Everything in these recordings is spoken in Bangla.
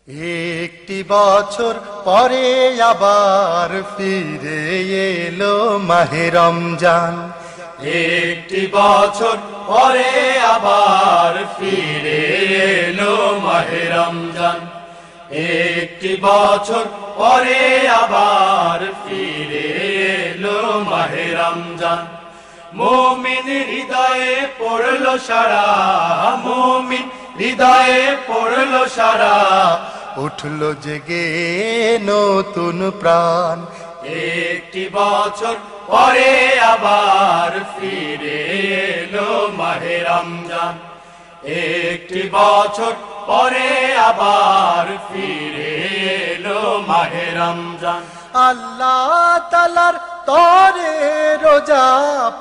একটি বছর পরে আবার ফিরে এলো মাহে রমজান। একটি বছর পরে আবার ফিরে এলো মাহে রমজান। একটি বছর পরে আবার ফিরে এলো মাহে রমজান। মুমিন হৃদয়ে পড়লো সারা, মুমিন হৃদয়ে পড়লো সারা, উঠলো জেগে নতুন প্রাণ। একটি বছর পরে আবার ফিরে এলো মাহে রমজান। একটি বছর পরে আবার ফিরে এলো মাহে রমজান। আল্লাহ তাআলার তরে রোজা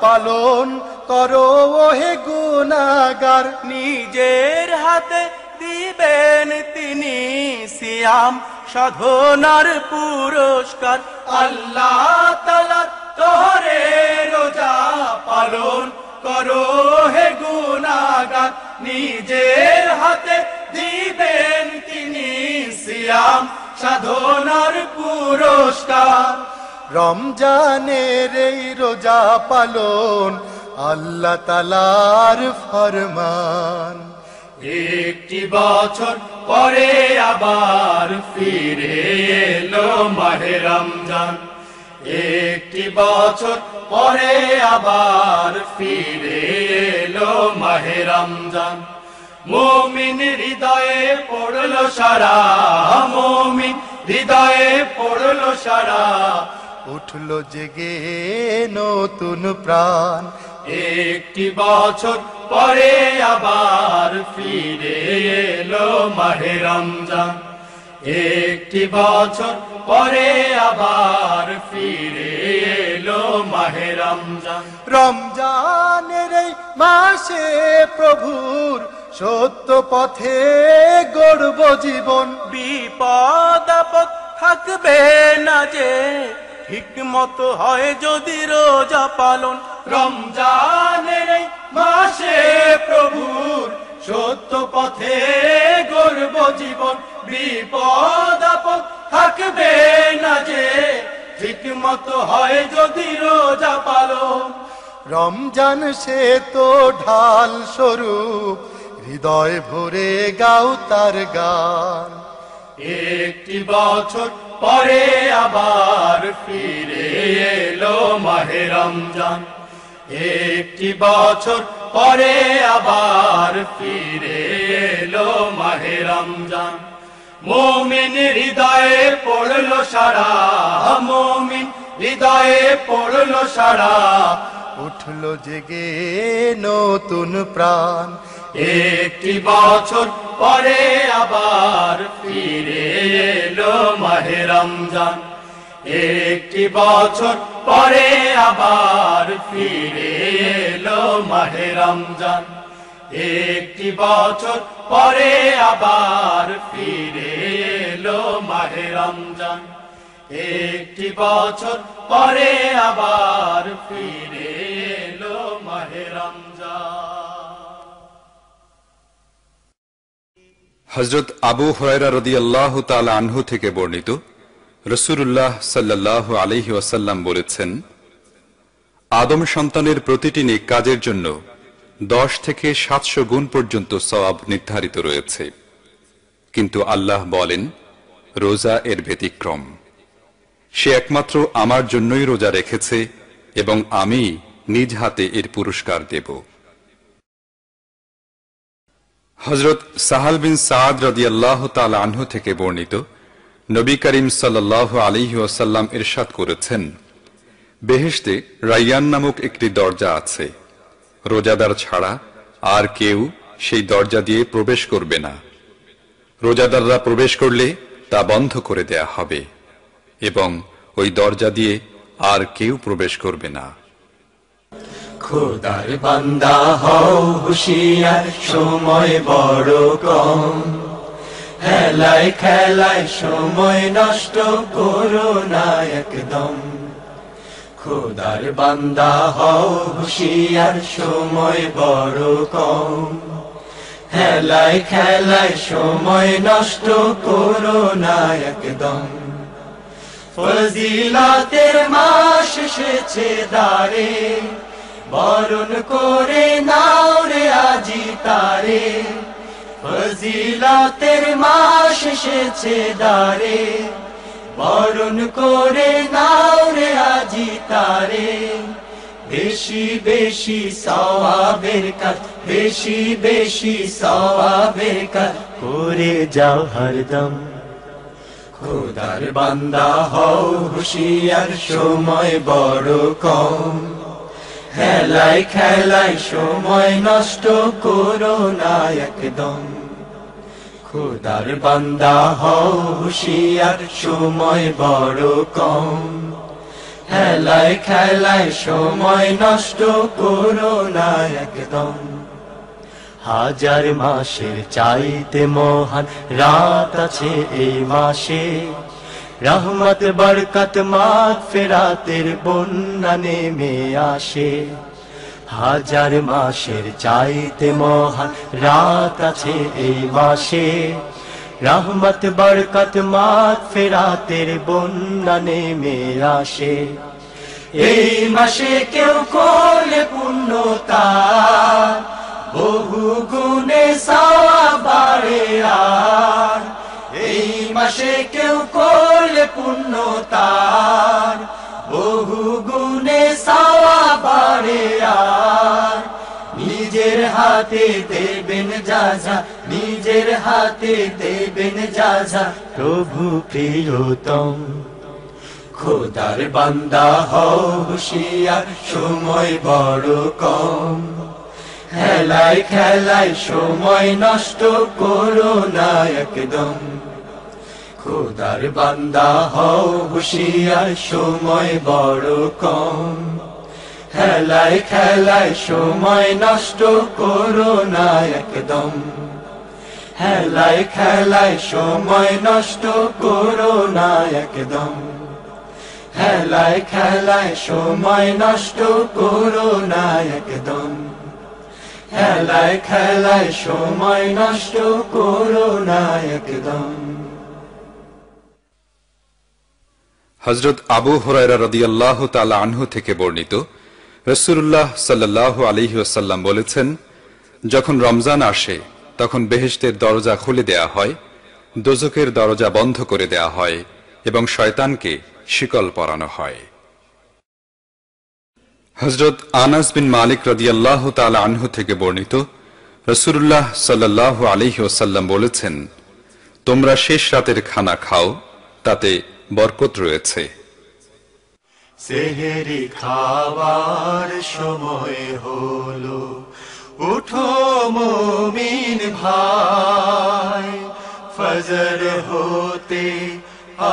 পালন করো ওহে গুনাহগার। নিজের হাতে দিবেন তিনি সিয়াম সাধনার পুরস্কার। আল্লাহ তাআলার তরে রোজা পালন করো হে গুনাহগার। নিজের হাতে দিবেন তিনি সিয়াম সাধনার পুরস্কার। রমজানের এই রোজা পালন আল্লাহ তাআলার ফরমান। একটি বছর পরে আবার ফিরে এলো মাহে রমজান। একটি বছর পরে আবার ফিরে এলো মাহে রমজান। মুমিন হৃদয়ে পড়লো সারা, মুমিন হৃদয়ে পড়লো সারা, উঠলো জেগে নতুন প্রাণ। একটি বছর পরে আবার ফিরে এলো মাহে রমজান। একটি বছর পরে আবার ফিরে এলো মাহে রমজান। রমজানের এই মাসে প্রভুর সত্য পথে গড়ব জীবন। বিপদ আপদ থাকবে না যে, হিকমত হয় যদি রোজা পালন। রমজানের এই মাসে প্রভুর সত্য পথে গড়ব জীবন। বিপদ আপদ থাকবে না যে, হিকমত হয় যদি রোজা পালন। রমজান সে তো ঢাল স্বরূপ, হৃদয় ভরে গাও তার গান। একটি বছর পরে আবার ফিরে এলো মাহে রমজান। একটি বছর পরে আবার ফিরে এলো মাহে রমজান। মুমিন হৃদয়ে পড়লো সারা, মুমিন হৃদয়ে পড়লো সারা, উঠলো জেগে নতুন প্রাণ। একটি বছর পরে আবার ফিরে এলো মাহে রমজান। একটি বছর পরে আবার ফিরে এলো মাহে রমজান। একটি বছর পরে আবার ফিরে এলো মাহে রমজান। একটি বছর পরে আবার ফিরে এলো মাহে রমজান। হযরত আবু হুরায়রা রাদিয়াল্লাহু তাআলা আনহু থেকে বর্ণিত, রাসূলুল্লাহ সাল্লাল্লাহু আলাইহি ওয়াসাল্লাম বলেছেন, আদম সন্তানের প্রতিটি নেক কাজের জন্য 10 থেকে 700 গুণ পর্যন্ত সওয়াব নির্ধারিত রয়েছে। কিন্তু আল্লাহ বলেন, রোজা এর ব্যতিক্রম। সে একমাত্র আমার জন্যই রোজা রেখেছে এবং আমি নিজ হাতে এর পুরস্কার দেব। হযরত সাহাল বিন সাদ রাদিয়াল্লাহু তাআলা আনহু থেকে বর্ণিত, নবী করিম সাল্লাল্লাহু আলাইহি ওয়াসাল্লাম ইরশাদ করেছেন, বেহেশতে রায়্যান নামক একটি দরজা আছে। রোজাদার ছাড়া আর কেউ সেই দরজা দিয়ে প্রবেশ করবে না। রোজাদাররা প্রবেশ করলে তা বন্ধ করে দেয়া হবে এবং ওই দরজা দিয়ে আর কেউ প্রবেশ করবে না। খোদার বান্দা হও হুঁশিয়ার, সময় বড় কম। হেলায় খেলায় সময় নষ্ট করো না একদম। খোদার বান্দা হও হুঁশিয়ার, সময় বড় কম। হেলায় খেলায় সময় নষ্ট করো না একদম। ফজিলতের মাস এসেছে দ্বারে, বরণ করে নাও রে আজি তারে। ফজিলতের মাস এসেছে দ্বারে, বরণ করে নাও রে আজি তারে। বেশি বেশি সওয়াবের কাজ, বেশি বেশি সওয়াবের কাজ করে যাও হরদম। খোদার বান্দা হও হুঁশিয়ার, সময় বড় কম। হেলায় খেলায় সময় নষ্ট করো না একদম। খোদার বান্দা হও হুঁশিয়ার, সময় বড় কম। হেলায় খেলায় সময় নষ্ট করো না একদম। হাজার মাসের চাইতে মহান রাত আছে এই মাসে, রহমত বরকত মাগফিরাতের বন্যা নেমে আসে। হাজার মাসের চাইতে মহান রাত আছে এই মাসে, রহমত বরকত মাগফিরাতের বন্যা নেমে আসে। এই মাসে কেউ করলে পুণ্যতা, বহু গুণে সওয়াব বাড়ে আর। এই মাসে কেউ করলে পুণ্যতার, বহু গুণে সওয়াব বাড়ে আর। নিজের হাতে দেবেন যাজা, নিজের হাতে দেবেন যাজা প্রভু প্রিয়তম। খোদার বান্দা হও হুঁশিয়ার, সময় বড় কম। হেলায় খেলায় সময় নষ্ট করো না একদম। খোদার বান্দা হও হুঁশিয়ার, সময় বড় কম। হেলায় খেলায় সময় নষ্ট করো না একদম। হেলায় খেলায় সময় নষ্ট করো না একদম। হেলায় খেলায় সময় নষ্ট করো না একদম। হেলায় খেলায় সময় নষ্ট করো না একদম। হযরত আবু হুরায়রা রাদিয়াল্লাহু তাআলা আনহু থেকে বর্ণিত, রাসূলুল্লাহ সাল্লাল্লাহু আলাইহি ওয়াসাল্লাম বলেছেন, যখন রমজান আসে তখন বেহেশতের দরজা খুলে দেয়া হয়, দোজখের দরজা বন্ধ করে দেয়া হয় এবং শয়তানকে শিকল পরানো হয়। হযরত আনাস বিন মালিক রাদিয়াল্লাহু তাআলা আনহু থেকে বর্ণিত, রাসূলুল্লাহ সাল্লাল্লাহু আলাইহি ওয়াসাল্লাম বলেছেন, তোমরা শেষ রাতের খানা খাও, তাতে বরকত রয়েছে। সেহেরি খাবার সময় হলো, উঠো মুমিন ভাই। ফজর হতে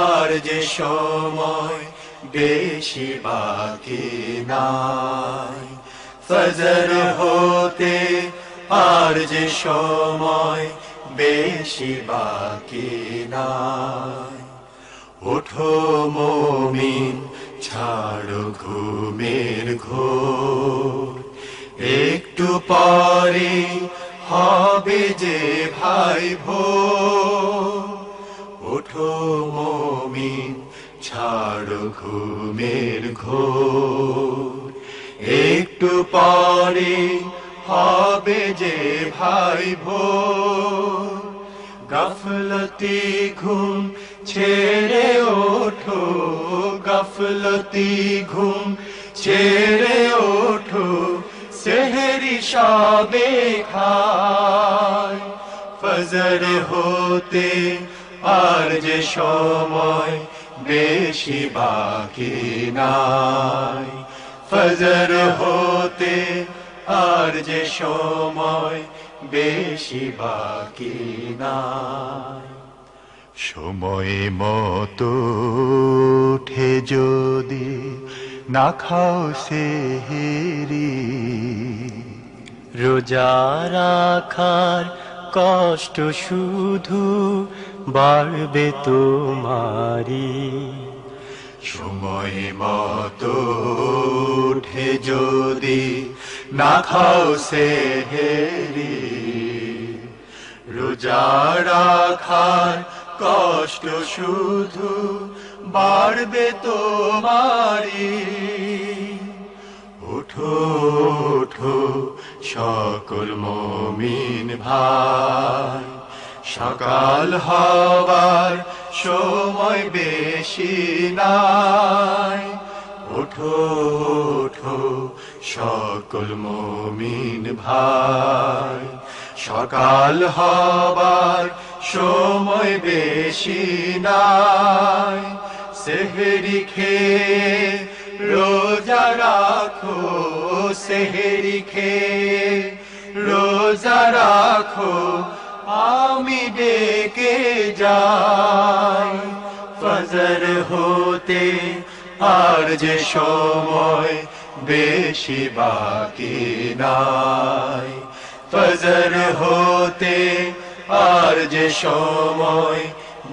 আর যে সময় বেশি বাকি নাই। ফজর হতে আর যে সময় বেশি বাকি নাই। ওঠো মুমিন, ছাড়ো ঘুমের ঘোর, একটু পরে হবে যে ভাই ভোর। ওঠো মুমিন, ছাড়ো ঘুমের ঘোর, একটু পরে হবে যে ভাই ভোর। গফলতি ঘুম ছেড়ে ওঠো, গফলতি ঘুম ছেড়ে ওঠো, সেহরি সবে খায়। ফজর হতে আর যে সময় বেশি বাকি নাই। ফজর হতে আর যে সময় বেশি বাকি নাই। সময় মতো উঠে যদি না খাও সেহরি, রোজা রাখার কষ্ট শুধু বাড়বে তোমারি। সময় মতো উঠে যদি না খাও সেহরি, রোজা রাখার কষ্ট শুধু বাড়বে তোমারি। ওঠো ওঠো সকল মুমিন ভাই, সকাল হবার সময় বেশি নাই। ওঠো ওঠো সকল মুমিন ভাই, সকাল হবার সময় বেশি নাই। সেহরি খেয়ে রোজা রাখো, সেহরি খেয়ে রোজা রাখো, আমি ডেকে যাই। ফজর হতে আর যে সময় বেশি বাকি নাই। ফজর হতে আর যে সময়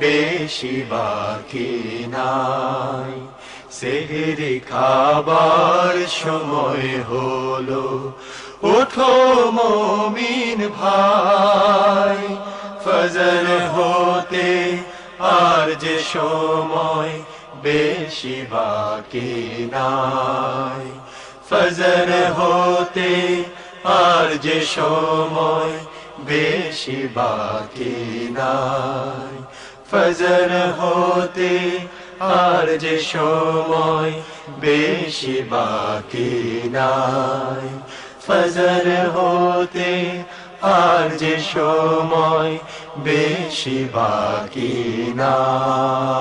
বেশি বাকি নাই। সেহরি খাবার সময় হলো, ওঠো মুমিন ভাই। ফজর হতে আর যে সময় বেশি বাকি নাই। ফজর হতে আর যে সময় বেশি বাকি নাই। ফজর হতে আর যে সময় বেশি বাকি নাই। ফজর হতে আর যে সময় বেশি বাকি নাই।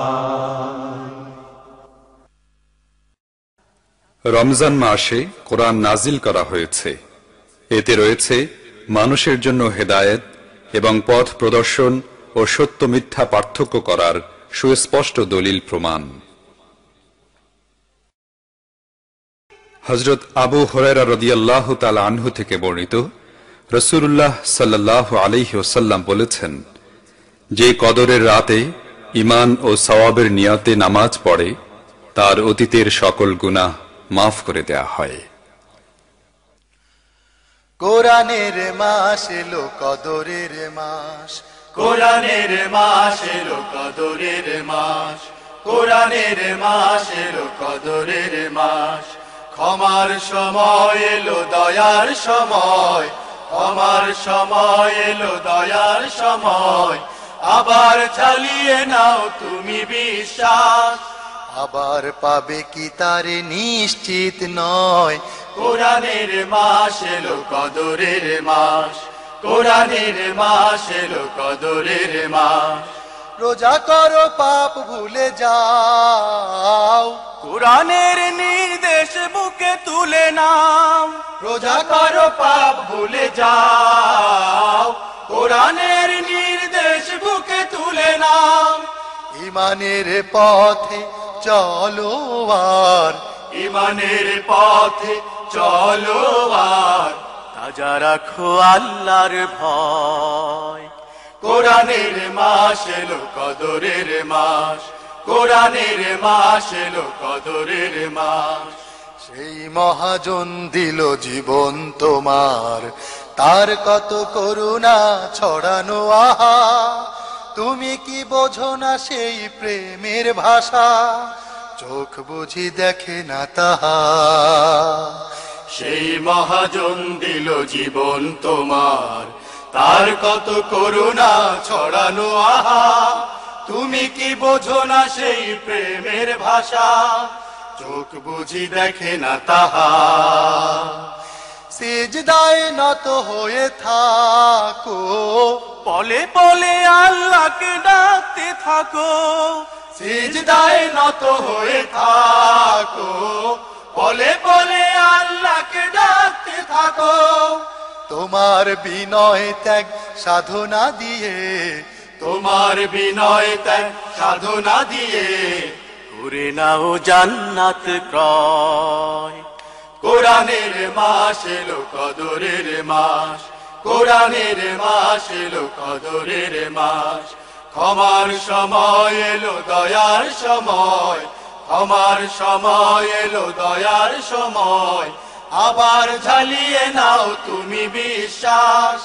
রমজান মাসে কোরআন নাজিল করা হয়েছে। এতে রয়েছে মানুষের জন্য হেদায়েত এবং পথ প্রদর্শন ও সত্য মিথ্যা পার্থক্য করার সুস্পষ্ট দলিল প্রমাণ। হযরত আবু হুরায়রা রাদিয়াল্লাহু তাআলা আনহু থেকে বর্ণিত, রাসূলুল্লাহ সাল্লাল্লাহু আলাইহি ওয়াসাল্লাম বলেছেন, যে কদরের রাতে ঈমান ও সওয়াবের নিয়তে নামাজ পড়ে, তার অতীতের সকল গুনাহ মাফ করে দেয়া হয়। কোরআনের মাস এলো কদরের মাস, কোরআনের মাস এলো কদরের মাস, কোরআনের মাস এলো কদরের মাস। ক্ষমার সময় এলো দয়ার সময়, ক্ষমার সময় এলো দয়ার সময়। আবার চালিয়ে নাও তুমি বিশ্বাস, আবার পাবে কি তার নিশ্চিত নয়। কোরআনের মাস এলো কদরের মাস, কোরআনের মাস এলো কদরের মাস। রোজা করো পাপ ভুলে যাও, কোরআনের নির্দেশ বুকে তুলে নাও। রোজা করো পাপ ভুলে যাও, কোরআনের নির্দেশ বুকে তুলে নাও। ঈমানের পথে চলো আর, ঈমানের পথে চলো আর, তাজা রাখো আল্লাহর ভয়। কোরআনের মাস এলো কদরের মাস, কোরআনের মাস এলো কদরের মাস। সেই মহাজন দিল জীবন তোমার, তার কত করুণা ছড়ানো আহা। তুমি কি বোঝো না সেই প্রেমের ভাষা, চোখ বুঝি দেখে না তাহা। সেই মহাজন দিল জীবন তোমার, তার কত করুণা ছড়ানো আহা। তুমি কি বোঝো না সেই প্রেমের ভাষা, চোখ বুঝি দেখে না তাহা। সিজদায় নত হয়ে থাকো, পলে পলে আল্লাহকে ডাকতে থাকো। সিজদায় নত হয়ে থাকো, পলে পলে আল্লাহকে ডাকতে থাকো। তোমার বিনয় ত্যাগ সাধনা দিয়ে, তোমার বিনয় ত্যাগ সাধনা দিয়ে, করে নাও জান্নাত ক্রয়। কোরআনের মাস এলো কদরের মাস, কোরআনের মাস এলো কদরের মাস। ক্ষমার সময় এলো দয়ার সময়, ক্ষমার সময় এলো দয়ার সময়। আবার ঝালিয়ে নাও তুমি বিশ্বাস,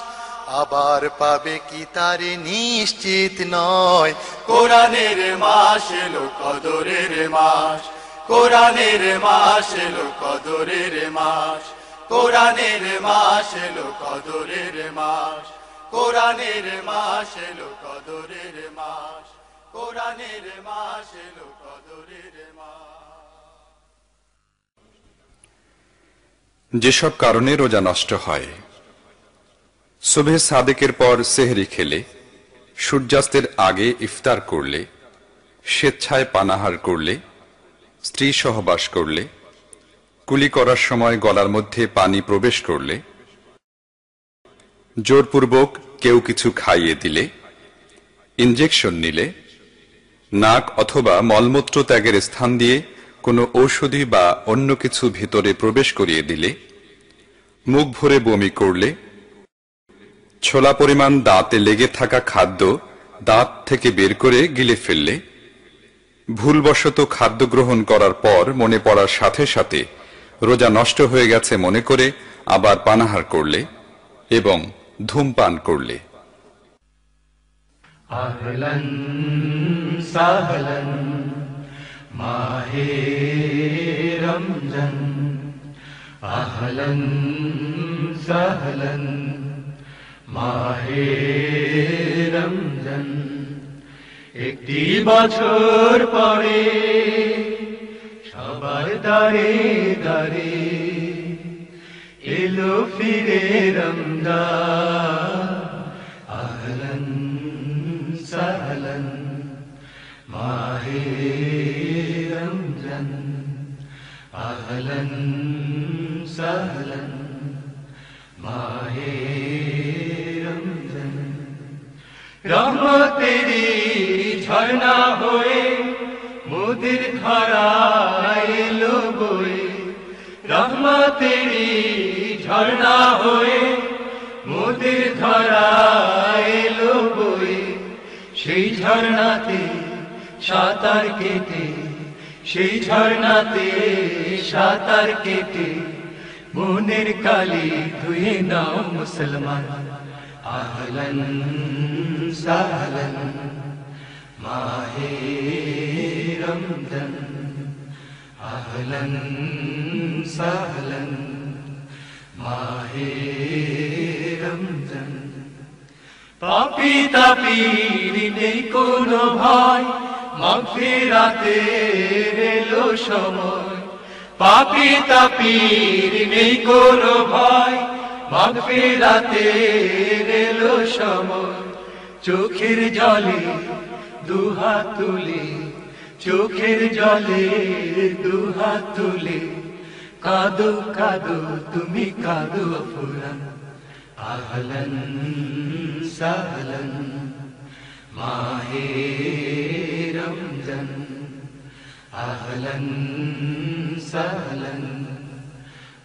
আবার পাবে কি তারে নিশ্চিত নয়। কোরআনের মাস এলো কদরের মাস, কোরআনের মাস এলো কদরের মাস, কোরআনের মাস এলো কদরের মাস, কোরআনের মাস এলো কদরের মাস, কোরআনের মাস এলো কদরের মাস। যেসব কারণে রোজা নষ্ট হয়: সুবহে সাদেকের পর সেহরি খেলে, সূর্যাস্তের আগে ইফতার করলে, স্বেচ্ছায় পানাহার করলে, স্ত্রী সহবাস করলে, কুলি করার সময় গলার মধ্যে পানি প্রবেশ করলে, জোরপূর্বক কেউ কিছু খাইয়ে দিলে, ইনজেকশন নিলে, নাক অথবা মলমূত্র ত্যাগের স্থান দিয়ে কোনো ঔষধি বা অন্য কিছু ভিতরে প্রবেশ করিয়ে দিলে, মুখ ভরে বমি করলে, ছোলা পরিমাণ দাঁতে লেগে থাকা খাদ্য দাঁত থেকে বের করে গিলে ফেললে, ভুলবশত খাদ্য গ্রহণ করার পর মনে পড়ার সাথে সাথে রোজা নষ্ট হয়ে গেছে মনে করে আবার পানাহার করলে এবং ধূমপান করলে। আহলান সাহলান মাহে রমজান, আহলান সাহলান মাহে রমজান। একটি বছর পরে সবার দারে দারে এলো ফিরে রমজান। আহলান সাহলান মাহে রমজান, আহলান সাহলান মাহে রমজান। রহমতেরি ঝর্ণা হয়ে মোদের ধরায় এলো বয়ে, রহমতেরি ঝর্ণা হয়ে মোদের ধরায় এলো বয়ে। সেই ঝর্ণাতে সাঁতার কেটে, সেই ঝর্ণাতে সাঁতার কেটে মনের কালি ধুয়ে নাও মুসলমান। আহলান সাহলান মাহে রমজান, আহলান সাহলান মাহে রমজান। পাপী তাপীর নেই কোনো ভয়, মাগফিরাতের এলো সময়। পাপী তাপীর নেই কোনো ভয়, মাগফিরাতের এলো সময়। চোখের জলে দুহাত তুলে, চোখের জলে দুহাত তুলে কাঁদো কাঁদো তুমি কাঁদো ফুরান। আহলান সাহলান মাহে রমজান, আহলান সাহলান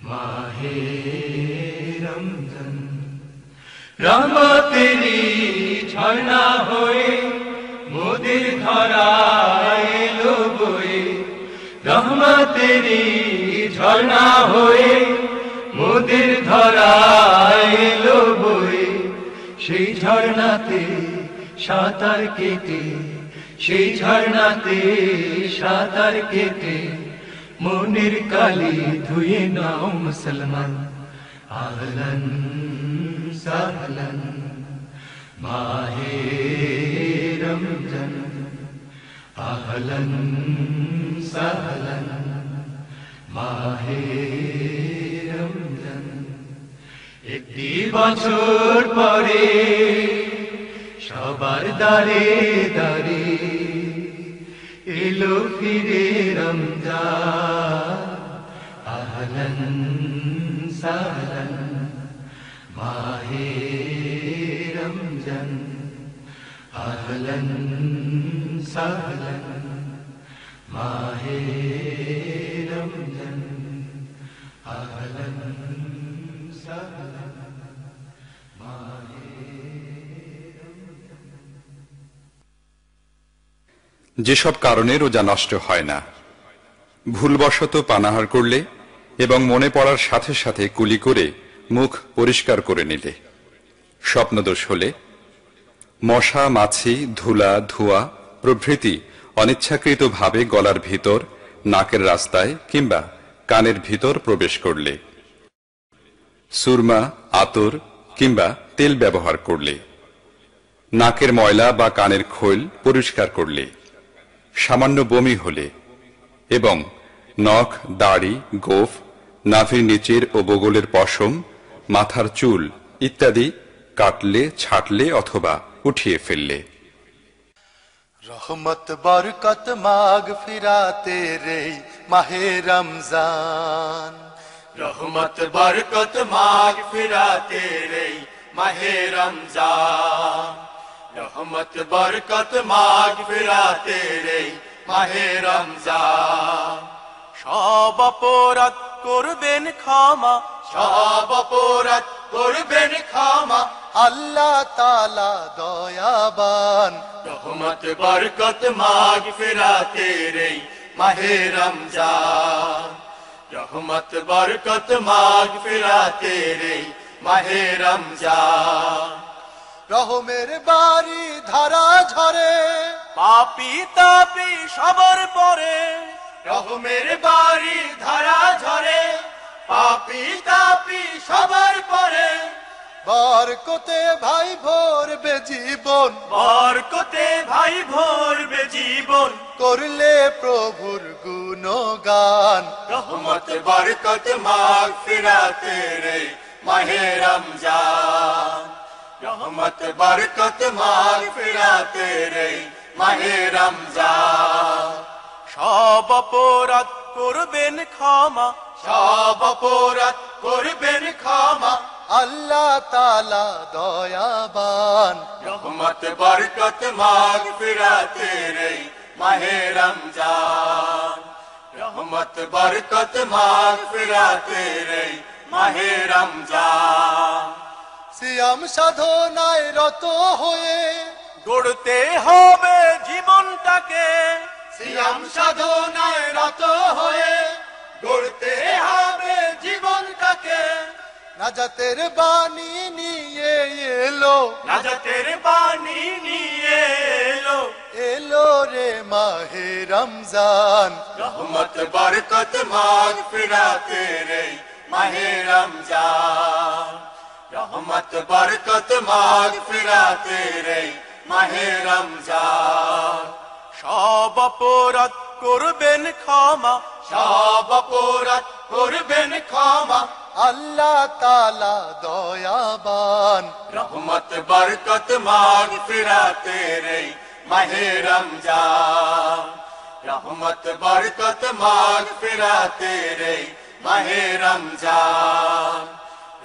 মাহে রমজান। রহমতেরি ঝর্ণা হয়ে মোদের ধরায় এলো বয়ে, রহমতেরি ঝর্ণা হয়ে মোদের ধরায় এলো বয়ে। সেই ঝর্ণাতে সাঁতার কেটে, সেই ঝর্ণাতে সাঁতার কেটে মনের কালি ধুয়ে নাও মুসলমান। আহলান সাহলান মাহে রমজান, আহলান সাহলান মাহে রমজান। একটি বছর পরে সবার দারে দারে এলো ফিরে রমজান। আহলান সাহলান মাহে রমজান, আহলান সাহলান মাহে রমজান, আহলান সাহলান মাহে রমজান। যেসব কারণে রোজা নষ্ট হয় না: ভুলবশত পানাহার করলে এবং মনে পড়ার সাথে সাথে কুলি করে মুখ পরিষ্কার করে নিলে, স্বপ্নদোষ হলে মশা, মাছি, ধুলা, ধোঁয়া প্রভৃতি অনিচ্ছাকৃতভাবে গলার ভিতর, নাকের রাস্তায় কিংবা কানের ভিতর প্রবেশ করলে, সুরমা, আতর কিংবা তেল ব্যবহার করলে, নাকের ময়লা বা কানের খোল পরিষ্কার করলে, সামান্য বমি হলে এবং নখ, দাড়ি, গোঁফ, নাভির নিচের ও বগলের পশম, মাথার চুল ইত্যাদি কাটলে, ছাটলে অথবা উঠিয়ে ফেললে। রহমত বরকত মাগ ফিরাতে রে মাহে রমজান, রহমত বরকত মাগ ফিরাতে রে মাহে রমজান, রহমত বরকত মাগ ফিরাতে রে মাহে রমজান। সব অপরাধ করবেন ক্ষমা, সব অপরাধ করবেন ক্ষমা, আল্লাহ তাআলা দয়াবান। রহমত বরকত মাগ ফিরাতে রে মাহে রমজান, রহমত বরকত মাগ ফিরাতে রে মাহে রমজান। রহমের বাড়ি ধারা ঝরে, পাপি তাপি সবার পরে, রহমের বাড়ি ধারা ঝরে, পাপি তাপি সবার পরে, বরকতে ভাই ভরবে জীবন, বরকতে ভাই ভরবে জীবন, করলে প্রভুর গুণগান। রহমত বরকত মাগ ফিরাতে রে মাহে রমজান, রহমত বরকত মাগ ফিরাতে রে মাহে রমজান। সব অপরাধ করবেন ক্ষমা, সব অপরাধ করবেন ক্ষমা, আল্লাহ তাআলা দয়াবান। রহমত বরকত মাগ ফিরাতে রে মাহে রমজান, রহমত বরকত মাগ ফিরাতে রে মাহে রমজান। সিয়াম সাধনায় রত হয়ে গড়তে হবে জীবনটাকে, সিয়াম সাধনায় রত হয়ে গড়তে হবে জীবনটাকে। নাজাতের বাণী নিয়ে এলো, নাজাতের বাণী নিয়ে এলো, এলো রে মাহে রমজান। রহমত বরকত মাগ ফিরাতে রে মাহে রমজান, রহমত বরকত মাগ ফিরাতে রে মাহে রমজান। সব অপরাধ করবেন ক্ষমা, সব অপরাধ করবেন ক্ষমা, আল্লাহ তাআলা দয়াবান। রহমত বরকত মাগ ফিরাতে রে মাহে রমজান, রহমত বরকত মাগ ফিরাতে রে মাহে রমজান,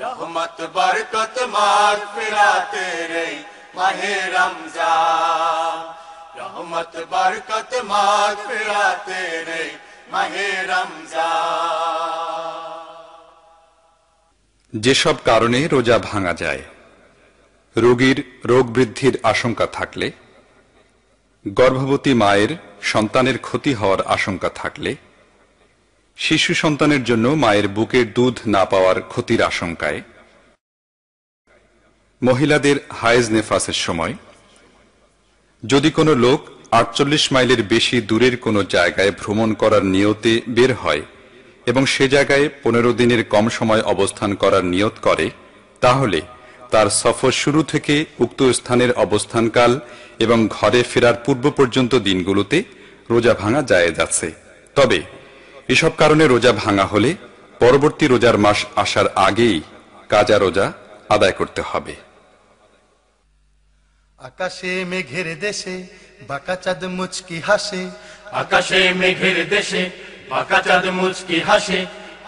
রহমত বরকত মাগ ফিরাতে রে মাহে রমজান, রহমত বরকত মাগ ফিরাতে রে মাহে রমজান। যেসব কারণে রোজা ভাঙা যায়: রোগীর রোগ বৃদ্ধির আশঙ্কা থাকলে, গর্ভবতী মায়ের সন্তানের ক্ষতি হওয়ার আশঙ্কা থাকলে, শিশু সন্তানের জন্য মায়ের বুকের দুধ না পাওয়ার ক্ষতির আশঙ্কায়, মহিলাদের হায়েজ নেফাসের সময়, যদি কোনো লোক ৪৮ মাইলের বেশি দূরের কোনো জায়গায় ভ্রমণ করার নিয়তে বের হয় এবং সে জায়গায় ১৫ দিনের কম সময় অবস্থান করার নিয়ত করে, তাহলে তার সফর শুরু থেকে উক্ত স্থানের অবস্থানকাল এবং ঘরে ফেরার পূর্ব পর্যন্ত দিনগুলোতে রোজা ভাঙা জায়েজ আছে। তবে এসব কারণে রোজা ভাঙা হলে পরবর্তী রোজার মাস আসার আগেই কাজা রোজা আদায় করতে হবে। আকাশে মেঘের দেশে বাঁকা চাঁদ মুচকি হাসে, আকাশে মেঘের দেশে বাঁকা চাঁদ মুচকি হাসে,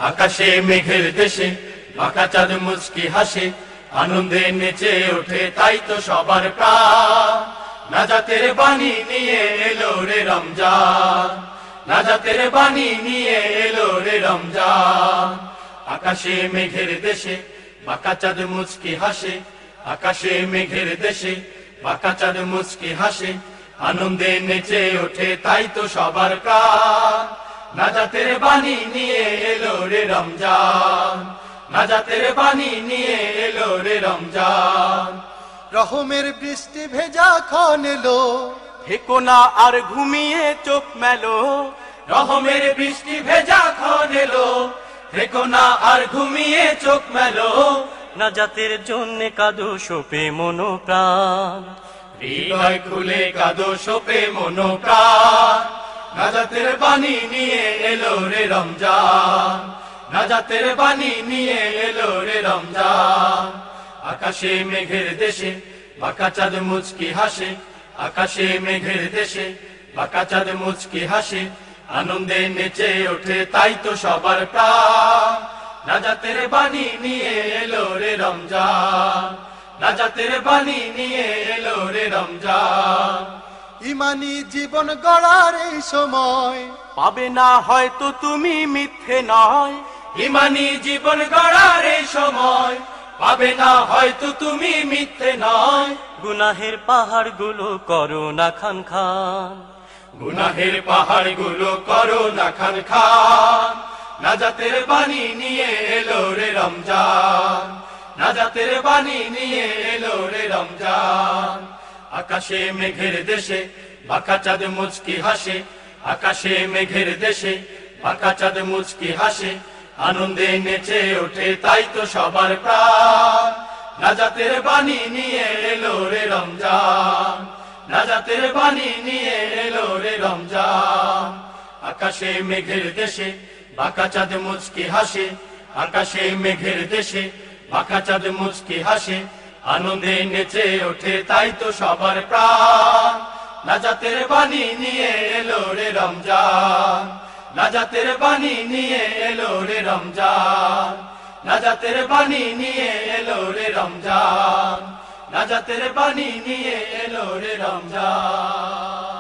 আকাশে মেঘের দেশে বাঁকা চাঁদ মুচকি হাসে, আনন্দে নেচে ওঠে তাই তো সবার প্রাণ। নাজাতের বাণী নিয়ে এলো রে রমজান, নাজাতের বাণী নিয়ে এলো রে রমজান। আকাশে মেঘের দেশে বাঁকা চাঁদ মুচকি হাসে, আকাশে মেঘের দেশে বাঁকা চাঁদ মুচকি হাসে, আনন্দে নেচে ওঠে তাই তো সবার প্রাণ। নাজাতের বাণী নিয়ে এলো রে রমজান, নাজাতের বাণী নিয়ে এলো রে রমজান। রহমের বৃষ্টি ভেজা ক্ষণ এলো, থেকো না আর ঘুমিয়ে চোখ মেলো, রহমের বৃষ্টি ভেজা ক্ষণ এলো, থেকো না আর ঘুমিয়ে চোখ মেলো, নাজাতের জন্য কাঁদো শোপে মনো প্রাণ, হৃদয় খুলে কাঁদো শোপে মনো প্রাণ। নাজাতের বাণী নিয়ে এলো রে রমজান, নাজাতের বাণী নিয়ে এলো রে রমজান। আকাশে মেঘের দেশে বাঁকা চাঁদ মুচকি হাসে, আকাশে মেঘের দেশে বাঁকা চাঁদ মুচকি হাসে, আনন্দে নেচে ওঠে তাই তো সবার প্রাণ। নাজাতের বাণী নিয়ে এলো রে রমজান, নাজাতের বাণী নিয়ে এলো রে রমজান। ইমানি জীবন গড়ার এই সময় পাবে না হয়তো তুমি মিথ্যে নয়, ইমানি জীবন গড়ার এই সময় পাবে না হয়তো তুমি মিথ্যে নয়। গুনাহের পাহাড়গুলো করো না খান খান, গুনাহের পাহাড়গুলো করো না খান খান। নাজাতের বাণী নিয়ে এলো রে রমজান, নাজাতের বাণী নিয়ে এলো রে রমজান। আকাশে মেঘের দেশে বাঁকা চাঁদ মুচকি হাসে, আকাশে মেঘের দেশে বাঁকা চাঁদ মুচকি হাসে, আনন্দে নেচে ওঠে তাই তো সবার প্রাণ। নাজাতের বাণী নিয়ে এলো রে রমজান, নাজাতের বাণী নিয়ে এলো রে রমজান। আকাশে মেঘের দেশে বাঁকা চাঁদ মুচকি হাসে, আকাশে মেঘের দেশে বাঁকা চাঁদ মুচকি হাসে, আনন্দে নেচে ওঠে তাই তো সবার প্রাণ। নাজাতের বাণী নিয়ে এলো রে রমজান, নাজাতের বাণী নিয়ে এলো রে রমজান, নাজাতের বাণী নিয়ে এলো রে রমজান, নাজাতের বাণী নিয়ে এলো রে রমজান।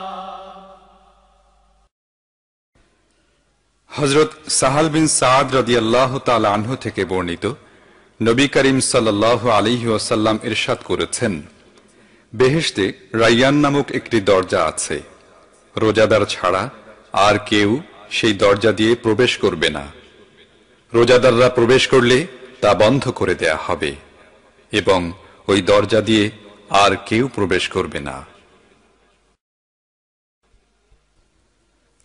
হযরত সাহাল বিন সাদ রাদিয়াল্লাহু তাআলা আনহু থেকে বর্ণিত, নবী করিম সাল্লাল্লাহু আলাইহি ওয়াসাল্লাম ইরশাদ করেছেন, বেহেশতে রায়্যান নামক একটি দরজা আছে, রোজাদার ছাড়া আর কেউ সেই দরজা দিয়ে প্রবেশ করবে না। রোজাদাররা প্রবেশ করলে তা বন্ধ করে দেয়া হবে এবং ওই দরজা দিয়ে আর কেউ প্রবেশ করবে না।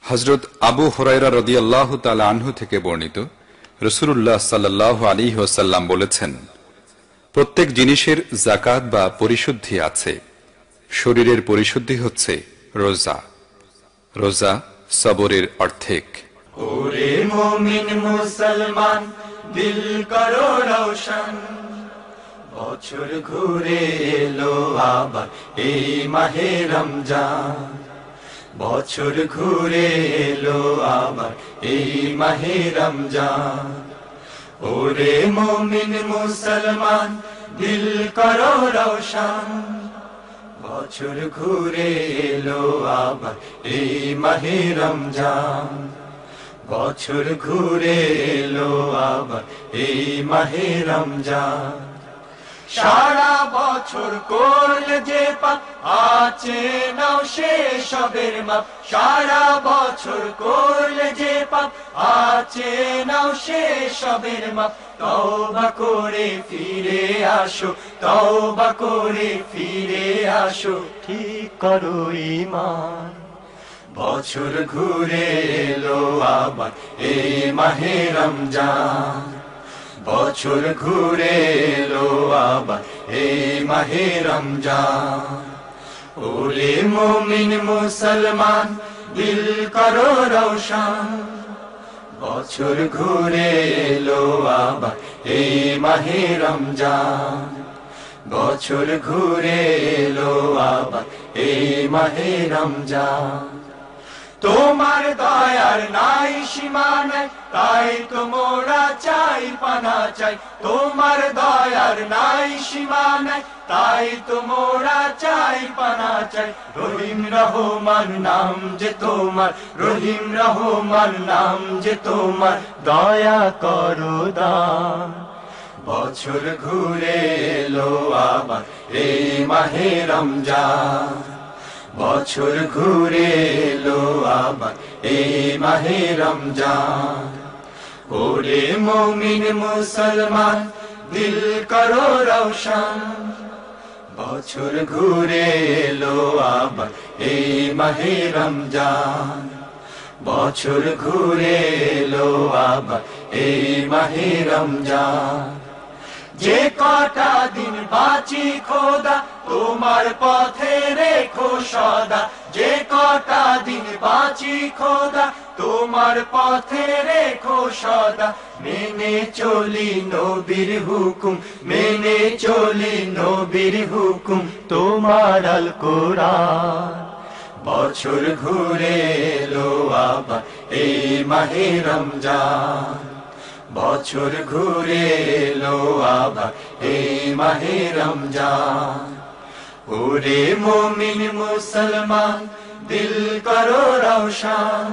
হযরত আবু হুরায়রা রাদিয়াল্লাহু তাআলা আনহু থেকে বর্ণিত, রাসূলুল্লাহ সাল্লাল্লাহু আলাইহি ওয়াসাল্লাম বলেছেন, প্রত্যেক জিনিসের যাকাত বা পরিশুদ্ধি আছে। শরীরের পরিশুদ্ধি হচ্ছে রোজা, রোজা সবরের অর্ধেক। ওরে মুমিন মুসলমান দিল করো রওশন, বছর ঘুরে এলো আবার এই মাহে রমজান, বছর ঘুরে এলো আবার এই মাহে রমজান। ওরে মুমিন মুসলমান দিল করো রওশন, বছর ঘুরে এলো আবার এই মাহে রমজান, বছর ঘুরে এলো আবার এই মাহে রমজান। সারা বছর করলে যে পাপ আছে নাও সে সবের মাপ, সারা বছর করলে যে পাপ আছে নাও সে সবের মাপ। তওবা করে ফিরে আসো, তওবা করে ফিরে আসো, ঠিক করো ঈমান। বছর ঘুরে এলো আবার এই মাহে রমজান, বছর ঘুরে এলো আবার এই মাহে রমজান। ওরে মুমিন মুসলমান দিল করো রওশন, বছর ঘুরে এলো আবার এই মাহে রমজান, বছর ঘুরে এলো আবার এই মাহে রমজান। তোমার দয়ার নাই সীমা নাই, তাই তো মোরা চাই পানা চাই। তোমার দয়ার নাই সীমা নাই, তাই তো মোরা চাই পানা চাই। রহিম রহমান নাম যে তোমার, রহিম রহমান নাম যে তোমার, দয়া করো দান। বছর ঘুরে এলো আবার এই মাহে রমজান, বছর ঘুরে এলো আবার এই মাহে রমজান। ওরে মুমিন মুসলমান দিল করো রওশন বছর ঘুরে এলো আবার এই মাহে রমজান বছর ঘুরে এলো আবার এই মাহে রমজান যে কটা দিন বাঁচি খোদা তোমার পথে রেখো সদা যে কটা দিন বাঁচি খোদা তোমার পথে রেখো সদা মেনে চলি নবীর হুকুম মেনে চলি নবীর হুকুম তোমার আল কোরআন বছর ঘুরে এলো আবার এই মাহে রমজান বছর ঘুরে এলো আবার এই মাহে রমজান ওরে মুমিন মুসলমান দিল করো রওশন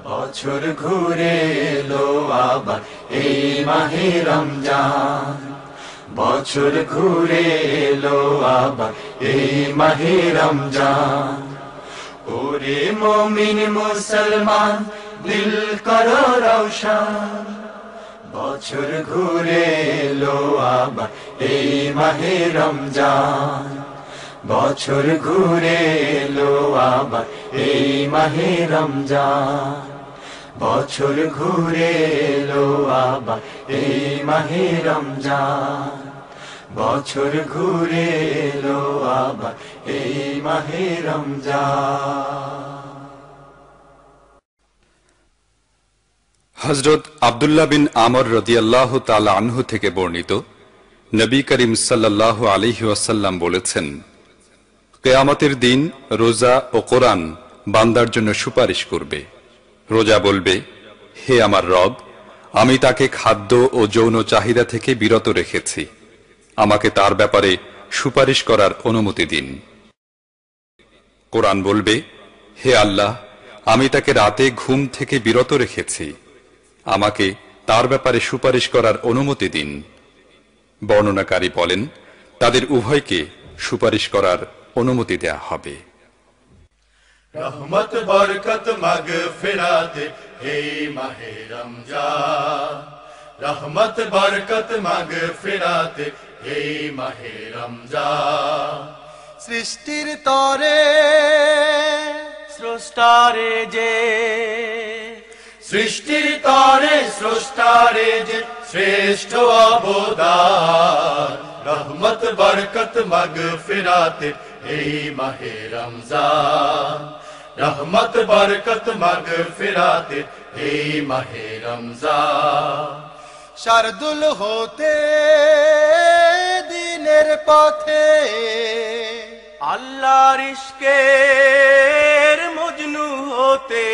বছর ঘুরে এলো আবার এই মাহে রমজান বছর ঘুরে এলো আবার এই মাহে রমজান ওরে মুমিন মুসলমান দিল করো রওশন বছর ঘুরে এলো আবার এই মাহে রমজান বছর ঘুরে এলো আবার এই মাহে রমজান বছর ঘুরে এলো আবার এই মাহে রমজান বছর ঘুরে এলো আবার এই মাহে রমজান হযরত আব্দুল্লাহ বিন আমর রাদিয়াল্লাহু তাআলা আনহু থেকে বর্ণিত নবী করিম সাল্লাল্লাহু আলাইহি ওয়াসাল্লাম বলেছেন কিয়ামতের দিন রোজা ও কোরআন বান্দার জন্য সুপারিশ করবে রোজা বলবে হে আমার রব আমি তাকে খাদ্য ও যৌন চাহিদা থেকে বিরত রেখেছি আমাকে তার ব্যাপারে সুপারিশ করার অনুমতি দিন কোরআন বলবে হে আল্লাহ আমি তাকে রাতে ঘুম থেকে বিরত রেখেছি আমাকে তার ব্যাপারে সুপারিশ করার অনুমতি দিন বর্ণনাকারী বলেন তাদের উভয়কে সুপারিশ করার অনুমতি দেয়া হবে রহমত বরকত মাগফিরাত হে মাহে রমজান রহমত বরকত মাগফিরাত হে মাহে রমজান সৃষ্টির তরে স্রষ্টারে যে সৃষ্টির তরে স্রষ্টারে যে শ্রেষ্ঠ অবদান রহমত বরকত মাগফিরাত এই মাহে রমজান রহমত বরকত মাগফিরাত এই মাহে রমজান শারদুল হতে দিনের পথে আল্লাহর ইশকের মজনু হতে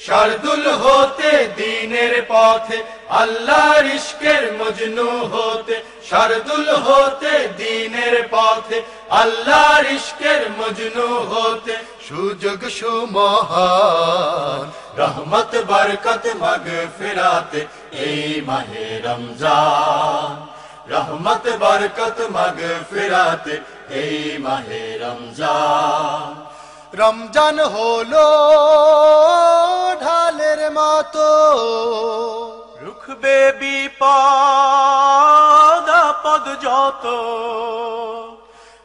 শারদুল হতে দিনের পথে আল্লাহর ইশকের মজনু হতে শারদুল হতে দিনের পথে আল্লাহর ইশকের মজনু হতে সুযোগ সুমহান রহমত বরকত মাগফিরাত এই মাহে রমজান রহমত বরকত মাগফিরাত এই মাহে রমজান রমজান হলো ঢালের মতো রুখবে বিপদ আপদ যত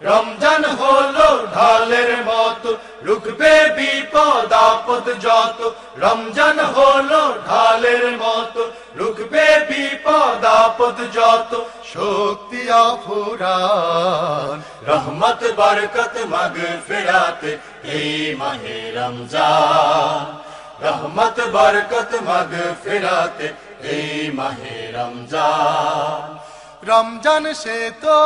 রমজান হলো ঢালের মতো রুখবে বিপদ আপদ যত রমজান হলো ঢালের মতো রুখবে বিপদ আপদ যত শক্তি আফুরান রহমত বরকত মাগফিরাত এই মাহে রমজান রহমত বরকত মাগফিরাত এই মাহে রমজান রমজান সে তো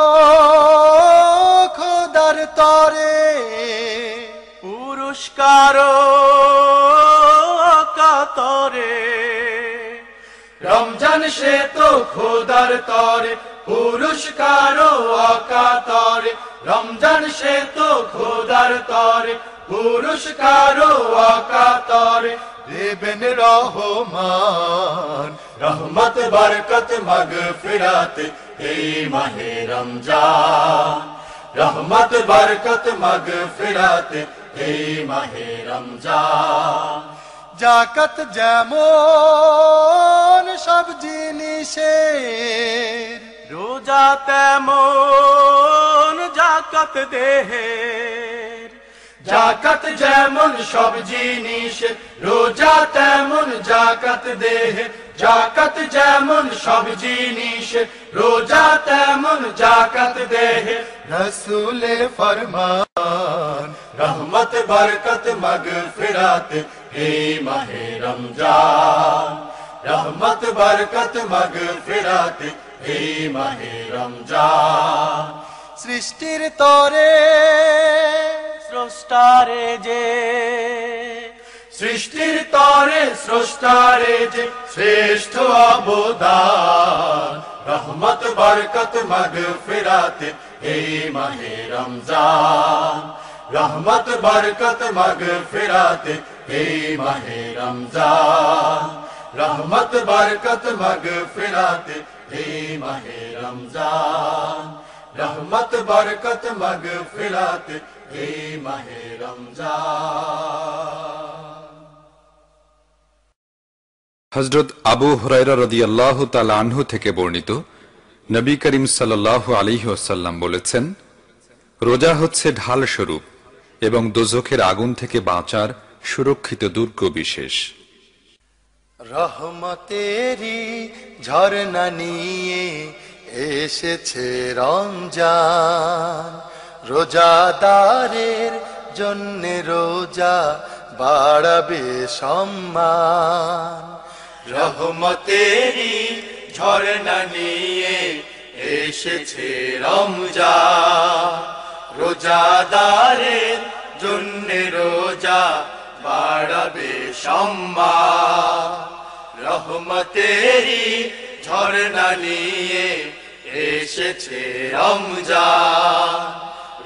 খোদার তরে পুরস্কার কাতরে রমজান সে তো খোদার তরে পুরস্কার অকাতরে রমজান সে তো খোদার তরে পুরস্কার অকাতরে দেবেন রহমান রহমত বরকত মাগফিরাত এই মাহে রমজান রহমত বরকত মাগফিরাত এই মাহে রমজান জাকাত যেমন সব জিনিসের, রোজা তেমন জাকাত দেহের। জাকাত যেমন সব জিনিস, রোজা তেমন জাকাত দেহ। জাকাত যেমন সব জিনিস, রোজা তেমন জাকাত দেহ। রসুলের ফরমান রহমত বরকত মাগফিরাত হে মাহে রমজান। রহমত বরকত মাগফিরাত হে মাহে রমজান। সৃষ্টির তরে স্রষ্টারে যে, সৃষ্টির তরে স্রষ্টারে যে শ্রেষ্ঠ অবদান। রহমত বরকত মাগফিরাত হে মাহে রমজান। রহমত বরকত মাগফিরাত হে মাহে রমজান। রহমত বরকত মাগফিরাত হে মাহে রমজান। রহমত বরকত মাগফিরাত হে মাহে রমজান। হযরত আবু হুরায়রা রাদিয়াল্লাহু তাআলা আনহু থেকে বর্ণিত, নবী করিম সাল্লাল্লাহু আলাইহি ওয়াসাল্লাম বলেছেন, রোজা হচ্ছে ঢাল স্বরূপ এবং দোজখের আগুন থেকে বাঁচার সুরক্ষিত দুর্গ বিশেষ। রহমতেরি ঝরনা নিয়ে এসেছে রমজান, রোজাদারের জন্য রোজা বাড়াবে সম্মান। রহমতেরি ঝরনা নিয়ে এসেছে রমজান, রোজাদারের জন্য রোজা বাড়াবে সম্মান। রহমতেরি ঝরনা নিয়ে এসেছে রমজান,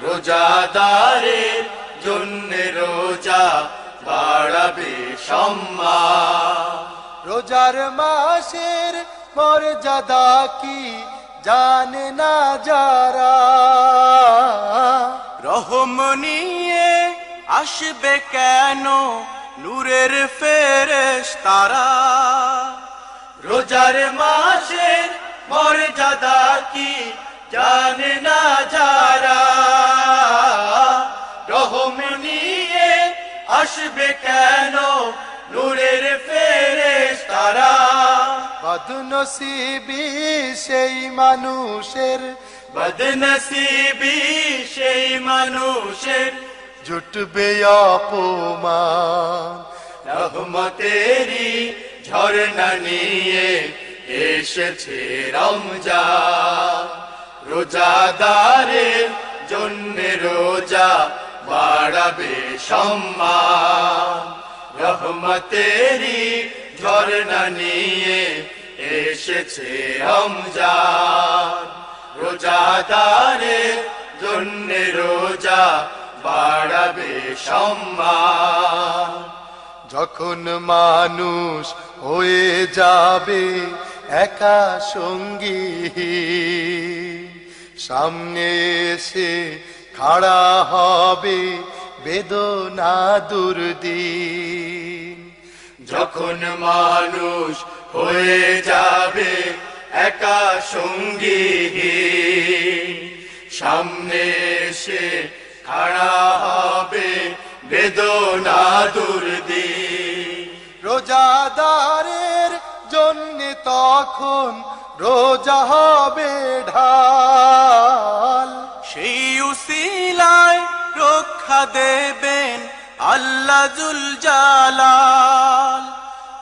রোজাদারের জন্য রোজা বাড়াবে সম্মান। রোজার মাসের মর্যাদা কি জানে না যারা, রহম নিয়ে আসবে কেন নূরের ফেরেশতারা। রোজার মাসের মর্যাদা কি জানে না যারা, রহম নিয়ে আসবে কেন নূরের ফেরেশতারা। বদনসিবি সেই মানুষের, বদনসিবি সেই মানুষের জুটবে অপমান। রহমতেরি ঝরনা নিয়ে এসেছে রমজান, রোজাদারের জন্য রোজা বাড়াবে সম্মান। রহমতেরি ঝরনা নিয়ে এসেছে রমজান, রোজাদারের জন্য রোজা বাড়াবে সম্মান। যখন মানুষ হয়ে যাবে একা সঙ্গী, সামনে এসে খাড়া হবে বেদনা দুর্দিন। যখন মানুষ হয়ে যাবে একা সঙ্গী, সামনে এসে খাড়া হবে বেদনা দুর্দিন। রোজাদারের জন্য তখন রোজা হবে ঢাল, সেই উসিলায় রক্ষা দেবেন আল্লাহ জুল জালাল।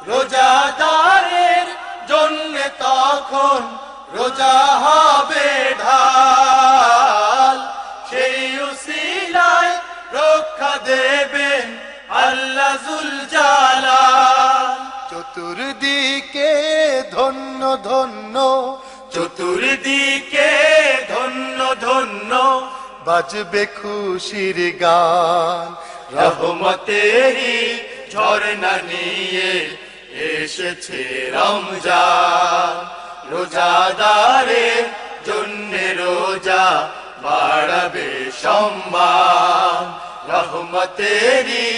রোজাদারের জন্য তখন রোজা হবে ঢাল, সেই উসিলায় রক্ষা দেবেন আল্লাহ জুল জালাল। চতুর্দিকে ধন্য ধন্য, চতুর্দিকে ধন্য ধন্য বাজবে খুশির গান। রহমতেরি ঝরনা নিয়ে এসেছে রমজান, রোজাদারের জন্য রোজা বাড়াবে সম্মান। রহমতেরি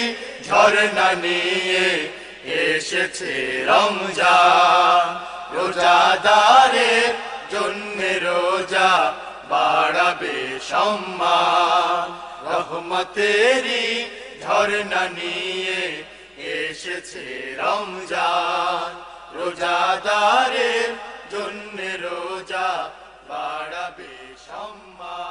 ঝরনা নিয়ে এসেছে রমজান। রোজাদারের জন্য রোজা বাড়াবে সম্মান, রহমতেরই ঝরনা নিয়ে এসেছে রমজান। রোজাদারের জন্য রোজা বাড়াবে সম্মান।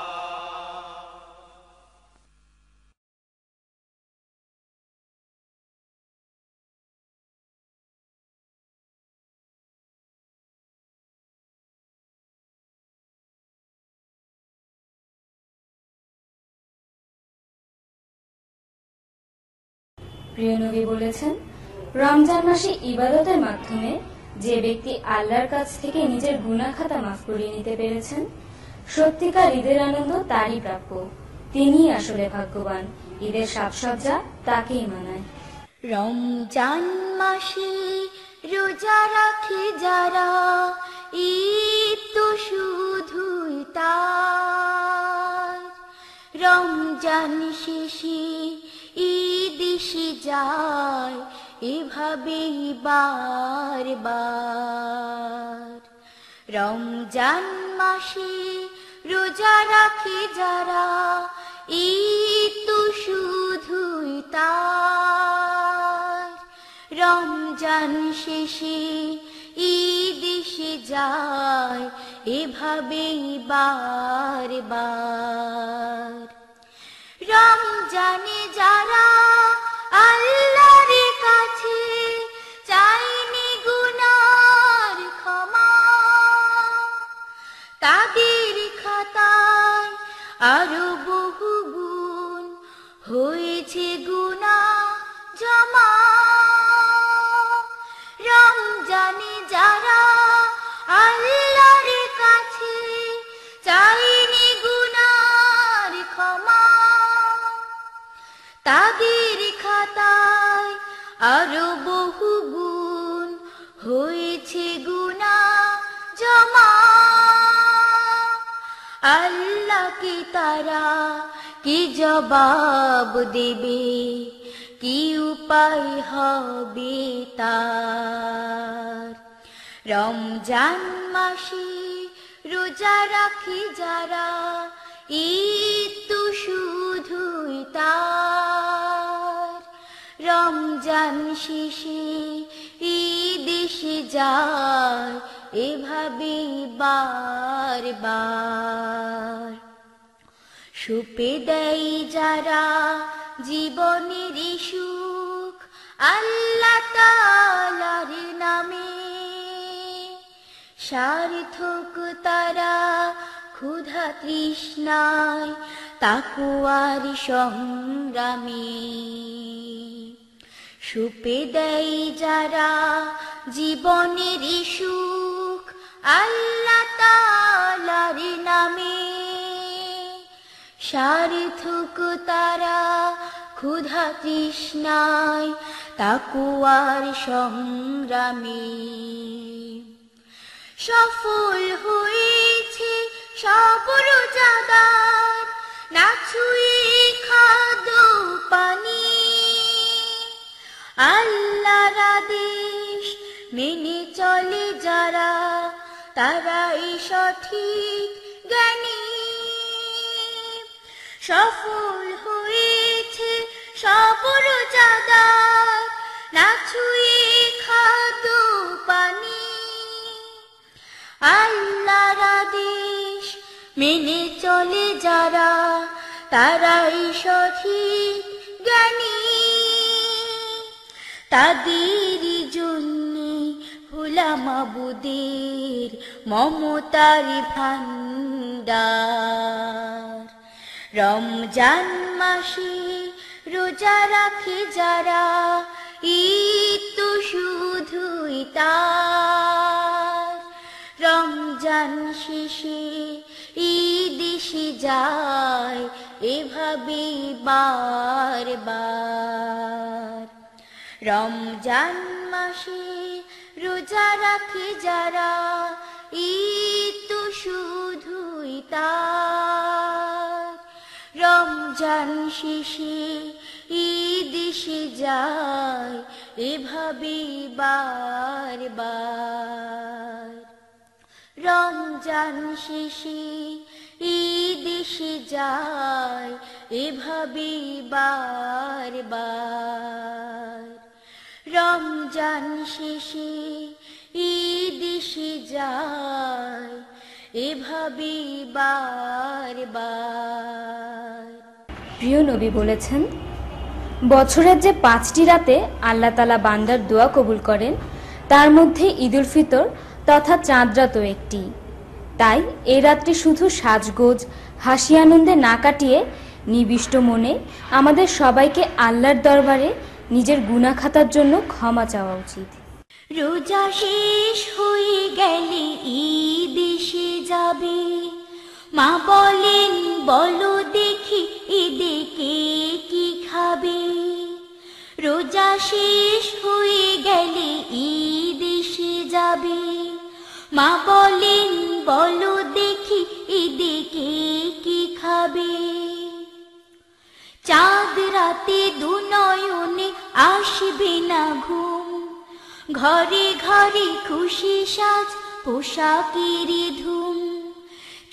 প্রিয় নবী বলেছেন, রমজান মাসে ইবাদতের মাধ্যমে যে ব্যক্তি আল্লাহর কাছ থেকে নিজের গুনাহ খাতা মাফ করিয়ে নিতে পেরেছেন, সত্যিকার ঈদের আনন্দ তারই প্রাপ্য। তিনিই আসলে ভাগ্যবান। ঈদের সাজসজ্জা তাকেই মানায়। রমজান মাসে রোজা রাখে যারা, ঈদ তো শুধুই তার। রমজান শেষে ঈদ এসে যায়, এভাবেই বারবার। রমজান মাসে রোজা রাখে যারা, ঈদ তো শুধুই তার। রমজান শেষে ঈদ এসে যায়, এভাবেই বারবার। রমজানে যারা আল্লাহর কাছে চাইনি গুনার ক্ষমা, তাদের খাতায় আরো বহু গুণ হয়েছে গুনাহ জমা। রমজানে যারা আল্লাহর কাছে চাইনি গুনার ক্ষমা, তাদের খাতায় আরো বহু গুণ হয়েছে গুনাহ জমা। আল্লাহকে তারা কি জবাব দেবে, কি উপায় হবে তার। রমজান মাসে রোজা রাখে যারা, ঈদ তো শুধুই তার। রমজান শেষে ঈদ এসে যায়, এভাবেই বারবার। সুপে দেয় যারা জীবনের সুখ আল্লাহ তাআলার নামে, সার্থক তারা ক্ষুধা তৃষ্ণায় তাকওয়ার সংগ্রামে। সুপে দেয় যারা জীবনের সুখ আল্লাহ তাআলার নামে, সার্থক তারা ক্ষুধা তৃষ্ণায় তাকওয়ার সংগ্রামে। সফল হয়েছে সব রোজাদার, না ছুঁয়ে খাদ্য পানি। আল্লাহর আদেশ মেনে চলে যারা, তারাই সঠিক জ্ঞানী। সফল হয়েছে সব রোজাদার, না ছুঁয়ে খাদ্য পানি। আল্লাহর আদেশ মেনে চলে যারা, তারাই সঠিক জ্ঞানী। তাদেরই জন্যে ভোলা মাবুদের মমতার ভান্ডার। রমজান মাসে রোজা রাখে যারা, ঈদ তো শুধুই তার। রমজান শেষে ঈদ এসে যায়, এভাবেই বারবার। রমজান মাসে রোজা রাখে যারা, ঈদ তো শুধুই তার। রমজান শেষে ঈদ এসে যায়, এভাবে বারবার। রমজান শেষে ঈদ এসে যায় এভাবে বারবার। রমজান শেষে ঈদ এসে যায় এভাবে বারবার। প্রিয় নবী বলেছেন, বছরের যে 5টি রাতে আল্লাহ তাআলা বান্দার দোয়া কবুল করেন তার মধ্যে ঈদুল ফিতর তথা চাঁদ রাতও একটি। তাই এই রাতটি শুধু সাজগোজ হাসি আনন্দে না কাটিয়ে নিবিষ্ট মনে আমাদের সবাইকে আল্লাহর দরবারে নিজের গুনাহ খাতার জন্য ক্ষমা চাওয়া উচিত। রোজা শেষ হয়ে গেলে ঈদ এসে যাবে, মা বলেন বলো দেখি ঈদে কে কি খাবে। রোজা শেষ হয়ে গেলে ঈদ এসে যাবে, মা বলেন বলো দেখি ঈদে কে কি খাবে। চাঁদ রাতে দুনয়নে আসবে না ঘুম, ঘরে ঘরে খুশি সাজ পোশাকের ধুম।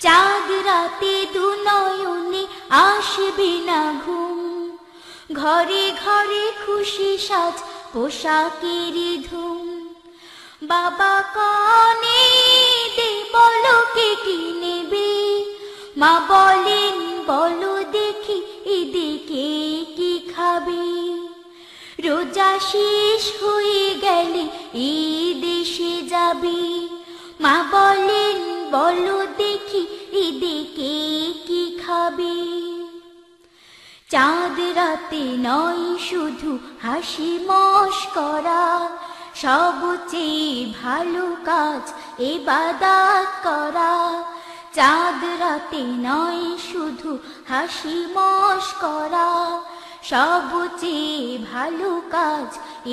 চাঁদ রাতে দুনয়নে আসবে না ঘুম, ঘরে ঘরে খুশি সাজ পোশাকের ধুম। বাবা কনে দে বলো কে কি নেবে, মা বলেন বলো দেখি ঈদে কে কি খাবে। রোজা শেষ হয়ে গেলে ঈদ এসে যাবে, মা বলেন বলো দেখি ঈদে কে কি খাবে। চাঁদ রাতে নয় শুধু হাসি মশকরা, সবচেয়ে ভালো কাজ ইবাদত করা। চাঁদ রাতে নয় শুধু হাসি মশকরা, সবচেয়ে ভালো কাজ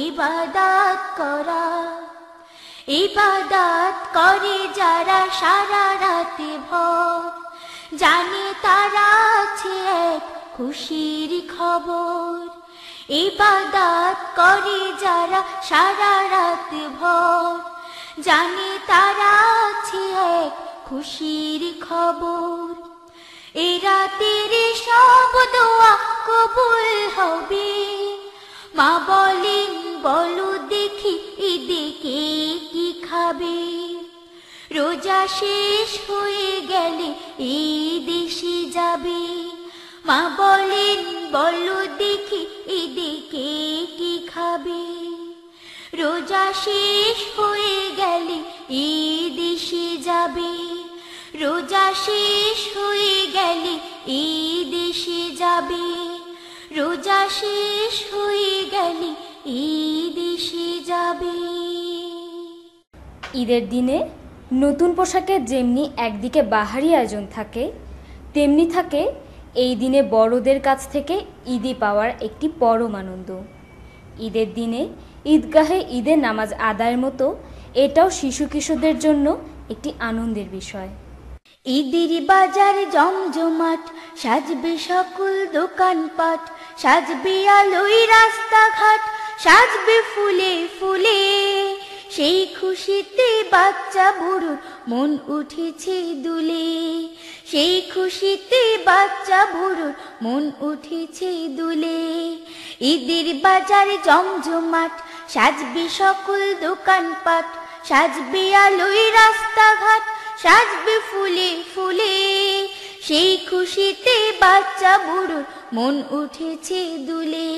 ইবাদত করা। ইবাদত করে যারা সারা রাতে ভর, জানে তারা আছে এক খুশির খবর। ইবাদত করে যারা সারা রাত ভর, জানে তারা আছে এক খুশির খবর। এ রাতের সব দোয়া কবুল হবে, মা বলেন বলো দেখি ঈদে কে কি খাবে। রোজা শেষ হয়ে গেলে ঈদ এসে যাবে, মা বলেন বলো দেখি ঈদে কে কি খাবে। রোজা শেষ হয়ে গেলে ঈদ এসে যাবে, রোজা শেষ হয়ে গেলে ঈদ এসে যাবে। রোজা শেষ হয়ে গেলে ঈদ এসে যাবে। ঈদের দিনে নতুন পোশাকের যেমনি একদিকে বাহারি আয়োজন থাকে, তেমনি থাকে এই দিনে বড়দের কাছ থেকে ঈদি পাওয়ার একটি পরম আনন্দ। ঈদের দিনে ঈদগাহে ঈদের নামাজ আদায়ের মতো এটাও শিশু কিশোরদের জন্য একটি আনন্দের বিষয়। ঈদের বাজার জমজমাট, সাজবে সকল দোকানপাট, সাজবে আলোয় রাস্তাঘাট, সাজবে ফুলে ফুলে। সেই খুশিতে বাচ্চা বুড়োর মন উঠেছে দুলে, সেই খুশিতে বাচ্চা বুড়োর মন উঠেছে দুলে। ঈদের বাজার জমজমাট, সাজবে সকল দোকানপাট, সাজবে আলোয় রাস্তাঘাট, সাজবে ফুলে ফুলে। সেই খুশিতে বাচ্চা বুড়োর মন উঠেছে দুলে,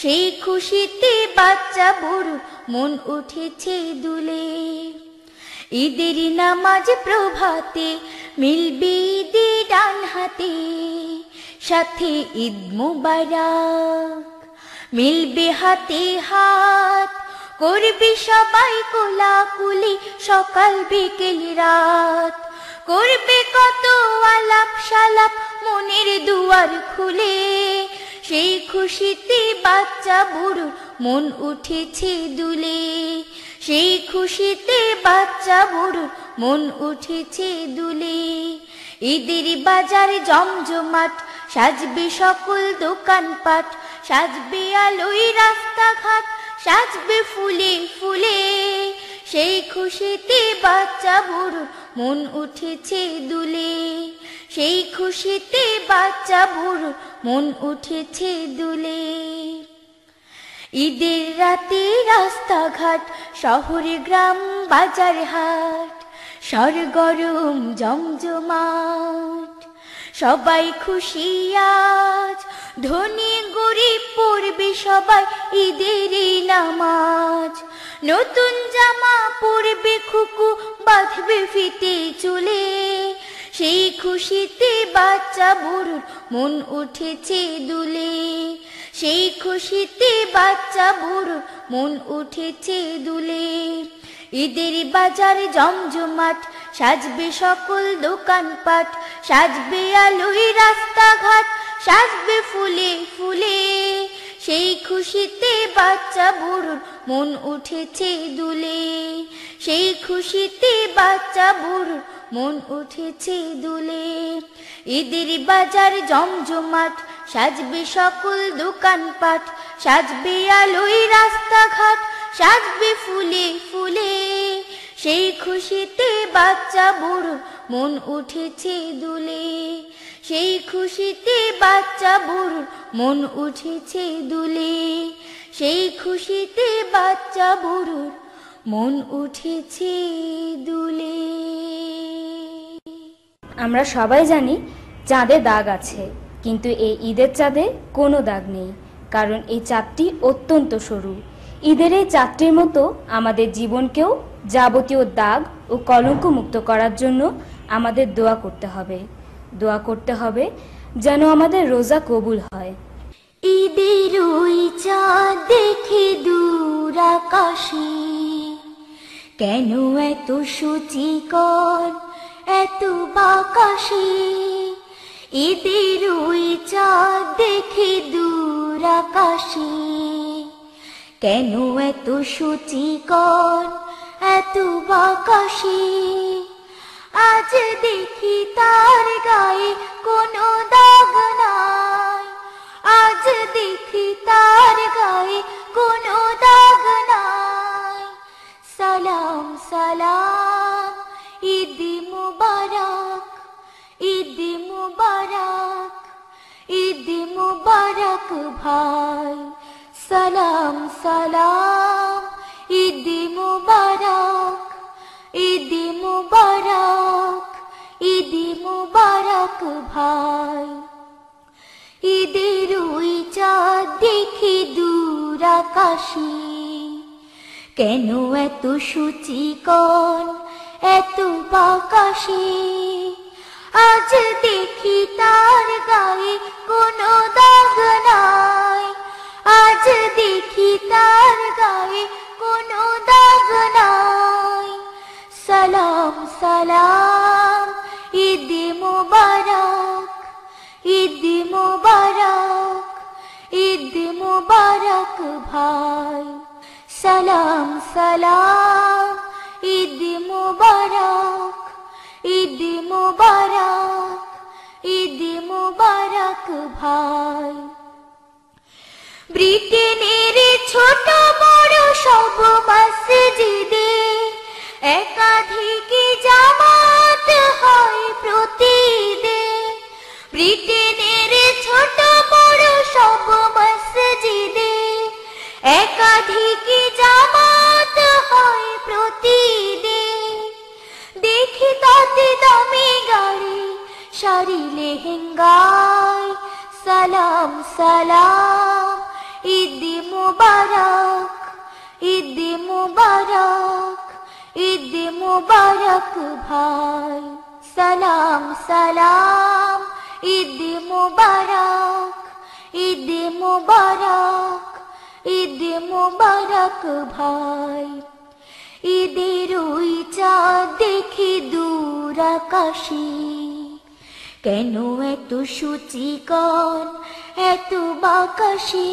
সেই খুশিতে বাচ্চা বুড়োর মন উঠেছে দুলে। ঈদের নামাজ প্রভাতে মিলবে ঈদে ডান হাতে, সাথে ঈদ মুবারক মিলবে হাতে হাত। করবে সবাই কোলাকুলি সকাল বিকেল রাত, করবে কত আলাপ সালাপ মনের দুয়ার খুলে। সেই খুশিতে বাচ্চা বুড়ো মন উঠেছে দুলে, সেই খুশিতে বাচ্চা বুড়ো মন উঠেছে দুলে। ঈদের বাজার জমজমাট, সাজবে সকল দোকানপাট, সাজবে আলোয় রাস্তাঘাট, সাজবে ফুলে ফুলে। সেই খুশিতে বাচ্চা বুড়োর মন উঠেছে দুলে, সেই খুশিতে বাচ্চা বুড়োর মন উঠেছে দুলে। ঈদের রাতে রাস্তাঘাট, শহরে গ্রাম বাজার হাট, সরগরম জমজমাট, সবাই খুশি আজ। ধনী গরিব পড়বে সবাই ঈদের নামাজ, নতুন জামা পরবে খুকু, বাঁধবে ফিতে চুলে। সেই খুশিতে বাচ্চা বুড়োর মন উঠেছে দুলে, সেই খুশিতে বাচ্চা বুড়োর মন উঠেছে দুলে। ঈদের বাজার জমজমাট, সাজবে সকল দোকানপাট, সাজবে আলোয় রাস্তাঘাট, সাজবে ফুলে ফুলে। সেই খুশিতে বাচ্চা বুড়োর মন উঠেছে দুলে, সেই খুশিতে বাচ্চা বুড়োর মন উঠেছে দুলে। ঈদের বাজার জমজমাট, সাজবে সকল দোকানপাট, সাজবে আলোয় রাস্তাঘাট, সাজবে ফুলে ফুলে। সেই খুশিতে বাচ্চা বুড়োর মন উঠেছে দুলে, সেই খুশিতে বাচ্চা বুড়োর মন উঠেছে দুলে, সেই খুশিতে বাচ্চা বুড়োর মন উঠেছে দুলে। আমরা সবাই জানি চাঁদে দাগ আছে, কিন্তু এই ঈদের চাঁদে কোনো দাগ নেই, কারণ এই চাঁদটি অত্যন্ত সরু। ঈদের এই চাঁদটির মতো আমাদের জীবনকেও যাবতীয় দাগ ও কলঙ্ক মুক্ত করার জন্য আমাদের দোয়া করতে হবে। দোয়া করতে হবে যেন আমাদের রোজা কবুল হয়। ঈদের ওই চাঁদ দেখে দূর আকাশে, কেন এত সূচিকর এত বাকাশে। ঈদের ওই চাঁদ দেখে দূর আকাশে, কেন এত সূচিকর এত বাকাশে। আজ দেখি তার গায়ে কোনো দাগ নাই, আজ দেখি তার গায়ে কোনো দাগ নাই। সালাম সালাম ঈদ মুবারক, ঈদ মুবারক, ঈদ মুবারক ভাই। সালাম সালাম ঈদ মুবারক, ঈদ মুবারক, ঈদ মুবারক ভাই। ঈদের ওই চাঁদ দেখে দূর আকাশে, কেন এত সূচিকর এত বাকাশে। আজ দেখি তার গায়ে কোনো দাগ নাই, আজ দেখি তার গায়ে কোনো দাগ নাই। সালাম সালাম ঈদ মুবারক, ঈদ মুবারক, ঈদ মুবারক ভাই। সালাম সালাম ঈদ মুবারক, ঈদ মুবারক, ঈদ মুবারক ভাই। ব্রিটেনের ছোট বড় সব মসজিদে একাধিক জামাত হয় প্রতিদিন। ব্রিটেনের ছোট বড় সব মসজিদে একাধিক জামাত হয় প্রতিদিন। দেখি তাতে দামি গাড়ি শাড়ি লেহেঙ্গায়। সালাম সালাম ঈদ মুবারক, ঈদ মুবারক, ঈদ মুবারক ভাই। সালাম সালাম ঈদ মুবারক, ঈদ মুবারক, ঈদ মুবারক ভাই। ঈদের ওই চাঁদ দেখে দূর আকাশে, কেন এত সূচিকর এত বাকাশে।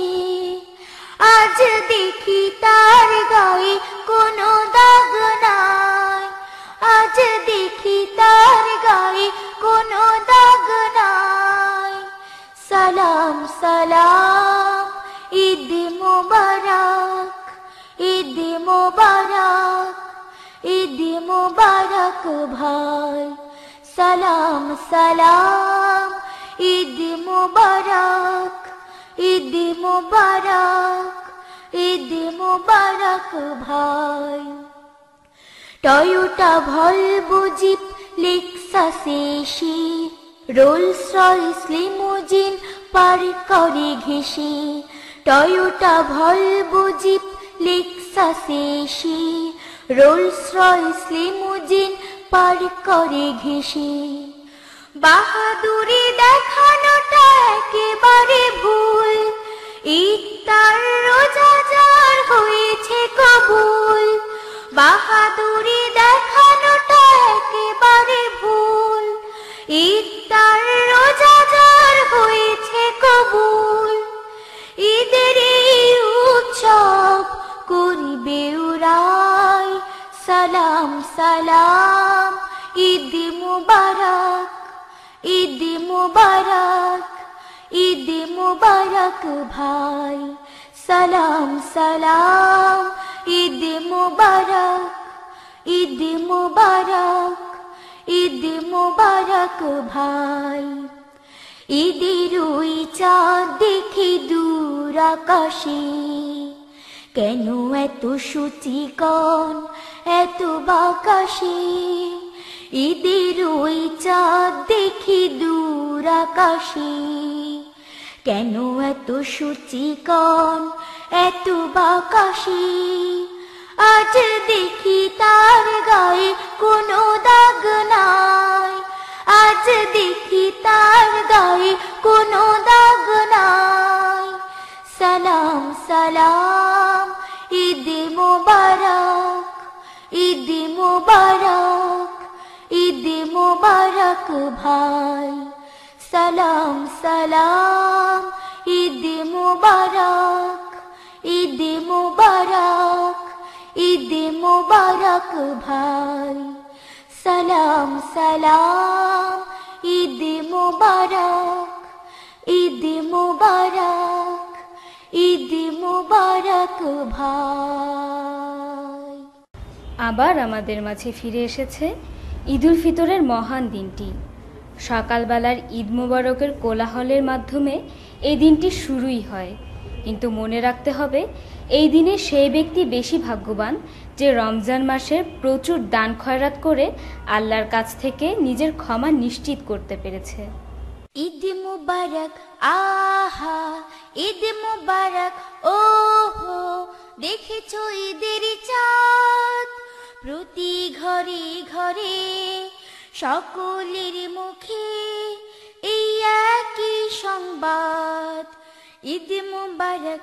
আজ দেখি তার গায়ে কোনো দাগ নাই, আজ দেখি তার গায়ে কোনো দাগ নাই। সালাম সালাম ঈদ মুবারক, মোবারক, ঈদ মোবারক ভাই, সালাম সালাম, ঈদ মোবারক, ঈদ মোবারক, ঈদ মোবারক ভাই। Toyota Volvo jeep Lexus AC, Rolls Royce limousine পার করে ঘেঁষে, Toyota Volvo jeep Lexus AC, Rolls Royce limousine পার করে ঘেঁষে। বাহাদুরি দেখানোটা একেবারে ভুল, ইফতার রোজা যার হয়েছে কবুল। বাহাদুরি দেখানোটা একেবারে ভুল, ইফতার রোজা যার হয়েছে কবুল। ঈদের এই উৎসব করিবে উড়াই, সালাম সালাম, ঈদ মুবারক, ঈদ মুবারক, ঈদ মুবারক ভাই, সালাম সালাম, ঈদ মুবারক, ঈদ মুবারক, ঈদ মুবারক ভাই। ঈদের ওই চাঁদ দেখি দূর আকাশে, কেন এত সূচিকণ এত বাকাশে। ঈদের ওই চাঁদ দেখি দূর আকাশে, কেন এত সূচিকণ এত বাকাশে। আজ দেখি তার গায়ে কোনো দাগ নাই, আজ দেখি তার গায়ে কোনো দাগ নাই। সালাম সালাম, ঈদ মোবারক, ঈদ মোবারক, ঈদ মোবারক ভাই, সালাম সালাম, ঈদ মোবারক, ঈদ মোবারক, ঈদ মোবারক ভাই, সালাম সালাম, ঈদ মোবারক, ঈদ মোবারক, ঈদ মোবারক ভাই। আবার আমাদের মাঝে ফিরে এসেছে ঈদুল ফিতরের মহান দিনটি। সকালবেলার ঈদ মোবারকের কোলাহলের মাধ্যমে এই দিনটি শুরুই হয়, কিন্তু মনে রাখতে হবে এই দিনে সেই ব্যক্তি বেশি ভাগ্যবান যে রমজান মাসে প্রচুর দান খয়রাত করে আল্লাহর কাছ থেকে নিজের ক্ষমা নিশ্চিত করতে পেরেছে। ঈদ মুবারক, আহা ঈদ মুবারক, ওহো দেখেছো ঈদের চাঁদ, প্রতি ঘরে ঘরে সকলের মুখে এই একই সংবাদ। ঈদ মুবারক,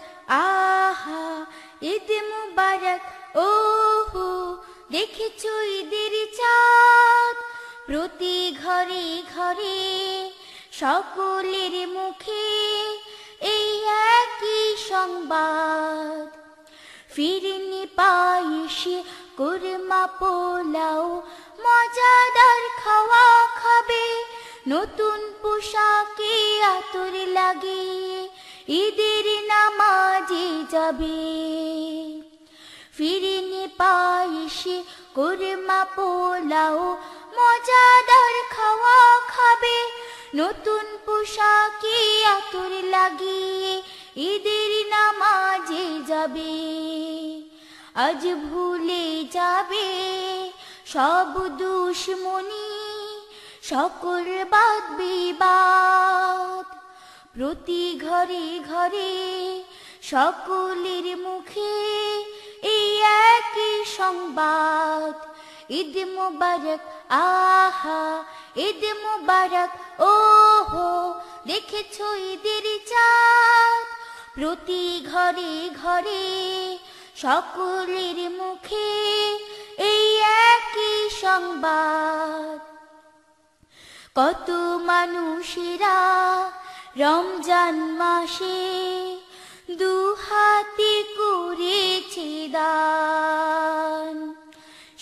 আহা ঈদ মুবারক, ওহো দেখেছো ঈদের চাঁদ, প্রতি ঘরে ঘরে সকলের মুখে এই একই সংবাদ। ফিরনি পায়েসে কুরমা পোলাও, মজাদার খাওয়া খাবে, নতুন পোশাকে আতর লাগে, ঈদের নামাজে যাবে। ফিরনি পায়েসে কুরমা পোলাও, মজাদার খাওয়া খাবে, নতুন পোশাকে আতর লাগিয়ে ঈদের নামাজে যাবে। আজ ভুলে যাবে সব দুশ্মনী, সকল বাদ বিবাদ, প্রতি ঘরে ঘরে সকলের মুখে এই একই সংবাদ। ঈদ মুবারক, আহা ঈদ মুবারক, ওহো দেখেছো ঈদের চাঁদ, প্রতি ঘরে ঘরে সকলের মুখে এই একই সংবাদ। কত মানুষেরা রমজান মাসে দুহাতে করেছে দান,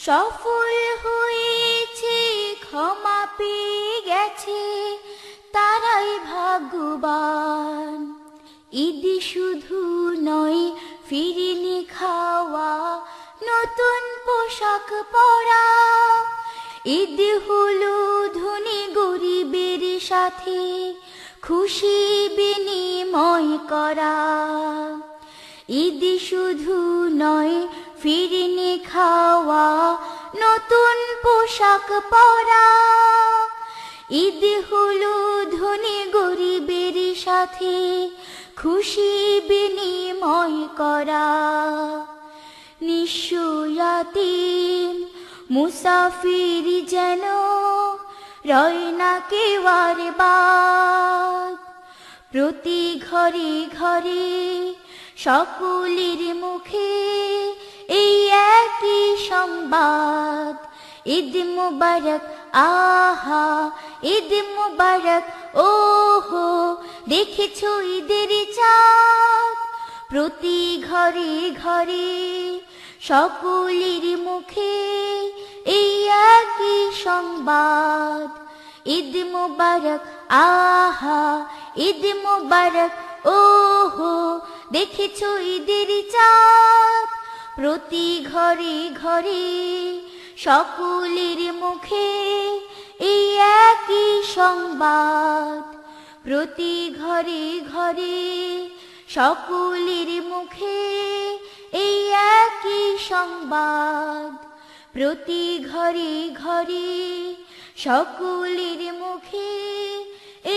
সফল হয়েছে, ক্ষমা পেয়ে গেছে, তারাই ভাগ্যবান। ঈদ শুধু নয় ফিরনি খাওয়া, নতুন পোশাক পরা, ঈদ হলো ধনী গরিবের সাথে খুশি বিনিময় করা। ঈদ শুধু নয় ফিরনি খাওয়া, নতুন পোশাক পরা, ঈদ হলো ধনী গরিবের সাথে খুশি বিনিময় করা। নিঃস্ব ইয়াতীম মুসাফির যেন রয় না কেউ আর বাদ, প্রতি ঘরে ঘরে সকলের মুখে এই একই সংবাদ, ঈদ মুবারক আহা ঈদ মুবারক ওহো, দেখেছো ঈদের চাঁদ, প্রতি ঘরে ঘরে সকলের মুখে এই একই সংবাদ, ঈদ মুবারক আহা ঈদ মুবারক ওহো, দেখেছো ঈদের চাঁদ, প্রতি ঘরে ঘরে সকলের মুখে এই একই সংবাদ, প্রতি ঘরে ঘরে সকলের মুখে এই একই সংবাদ, প্রতি ঘরে ঘরে সকলের মুখে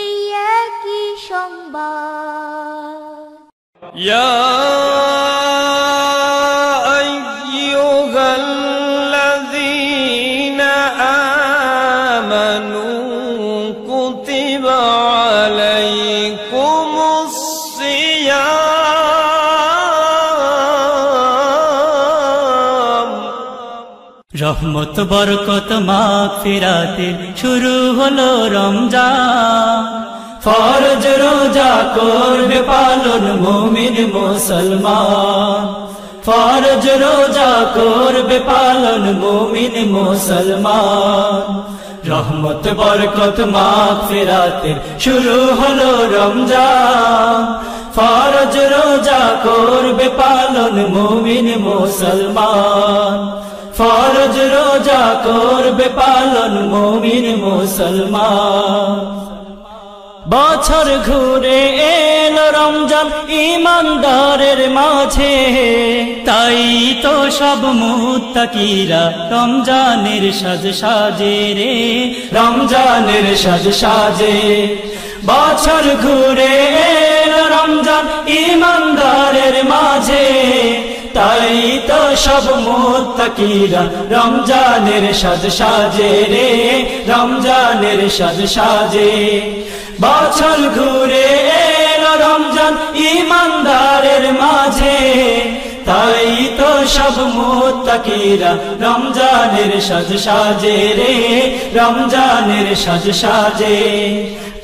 এই একই সংবাদ। ইয়া আইয়ুহাল্লাযীনা আমানু কুতিবা আলাইকুমুস সিয়াম। রহমত বরকত মাগফিরাতের শুরু হলো রমজান, ফরজ রোজা করবে পালন মুমিন মুসলমান, ফরজ রোজা করবে পালন মুমিন মুসলমান। রহমত বরকত মাগফিরাতের শুরু হলো রমজান, ফরজ রোজা করবে পালন মুমিন মুসলমান, ফরজ রোজা করবে পালন মুমিন মুসলমান। বছর ঘুরে এলো রমজান ঈমানদারের মাঝে, তাই তো সব মুত্তাকিরা রমজানের সাজ সাজে রে, রমজানের সাজ সাজে। বছর ঘুরে এলো রমজান ঈমানদারের মাঝে, তাই তো সব মুত্তাকিরা রমজানের সাজ সাজে রে, রমজানের সাজ সাজে। বছর ঘুরে এলো রমজান ঈমানদারের মাঝে, তাই তো সব মুত্তাকিরা রমজানের সাজ সাজে রে, রমজানের সাজ সাজে।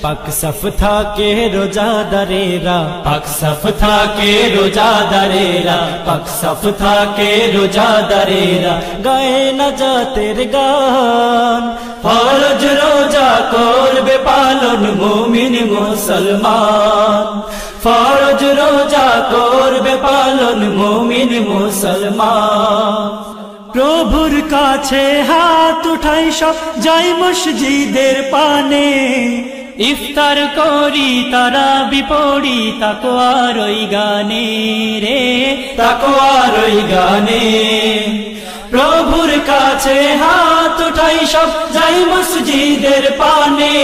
পাক সাফ থাকে রোজাদারেরা, পাক সাফ থাকে রোজাদারেরা, পাক সাফ থাকে রোজাদারেরা, গায়ে নাজাতের গান। ফরজ রোজা করবে পালন মুমিন মুসলমান, ফরজ রোজা করবে পালন মুমিন মুসলমান। প্রভুর কাছে হাত উঠাই সব যাই মসজিদের পানে, ইফতার করি তারাবি পড়ি তাকওয়ার ওই গানে রে, তাকওয়ার ওই গানে। প্রভুর কাছে হাত উঠাই সব যাই মসজিদের পানে,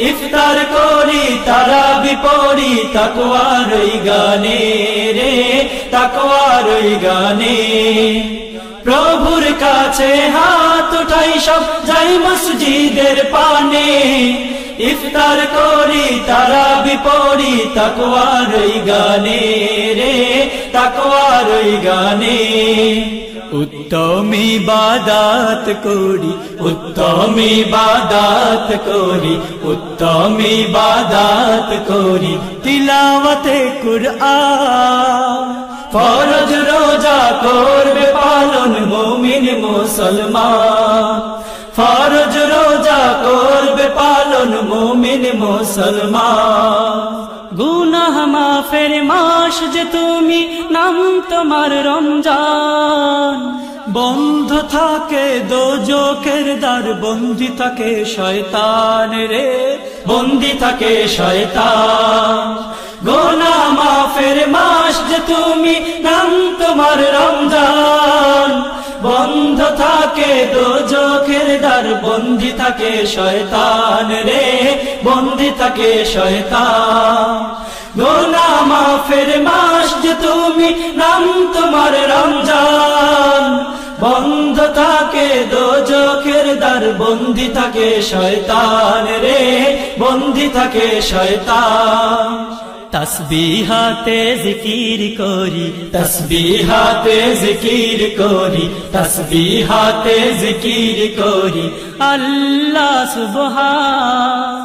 ইফতার করি তারাবি পড়ি তাকওয়ার ওই গানে রে, তাকওয়ার ওই গানে। প্রভুর কাছে হাত উঠাই সব যাই মসজিদের পানে, ইফতার করি তারাবি পড়ি তাকওয়ার ওই গানে রে, তাকওয়ার ওই গানে। উত্তম ইবাদত করি, উত্তম ইবাদত করি, উত্তম ইবাদত করি, তিলাওয়াতে কুরআন। ফরজ রোজা করবে পালন মুমিন মুসলমান, ফরজ রোজা করবে পালন মুমিন মুসলমান। গুনাহ মাফের মাস যে তুমি, নাম তোমার রমজান, বন্ধ থাকে দোজখের দ্বার, বন্দি থাকে শয়তান রে, বন্দি থাকে শয়তান। গুনাহ মাফের মাস যে তুমি, নাম তোমার রমজান। বন্ধ থাকে দোজখের দ্বার, বন্দি থাকে শয়তান রে, বন্দি থাকে শয়তান। গুনাহ মাফের মাস যে তুমি, নাম তোমার রমজান। বন্ধ থাকে দোজখের দ্বার, বন্দি থাকে শয়তান রে, বন্দি থাকে শয়তান। তসবিহাতে জিকির করি, তসবিহাতে জিকির করি, তসবিহাতে জিকির করি আল্লাহ সুবহান।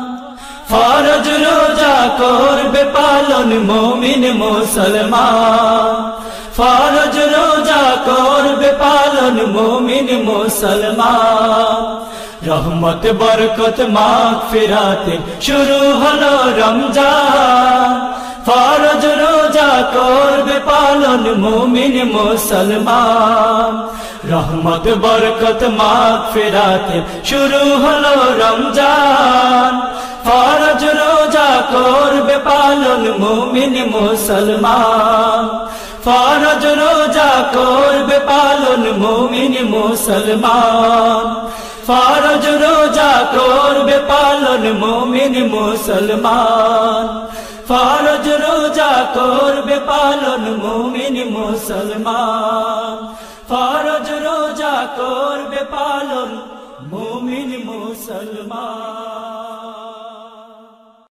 ফরজ রোজা করবে পালন মুমিন মুসলমান, ফরজ রোজা করবে পালন মুমিন মুসলমান। রহমত বরকত মাগফিরাতে শুরু হলো রমজান। ফরজ রোজা করবে পালন মুমিন মুসলমান। রহমত বরকত মাগফিরাতে শুরু হলো রমজান। ফরজ রোজা করবে পালন মুমিন মুসলমান। ফরজ রোজা করবে পালন মুমিন মুসলমান। ফরজ রোজা করবে পালন মুমিন মুসলমান। ফরজ রোজা করবে পালন মুমিন মুসলমান। ফরজ রোজা করবে পালন মুমিন মুসলমান।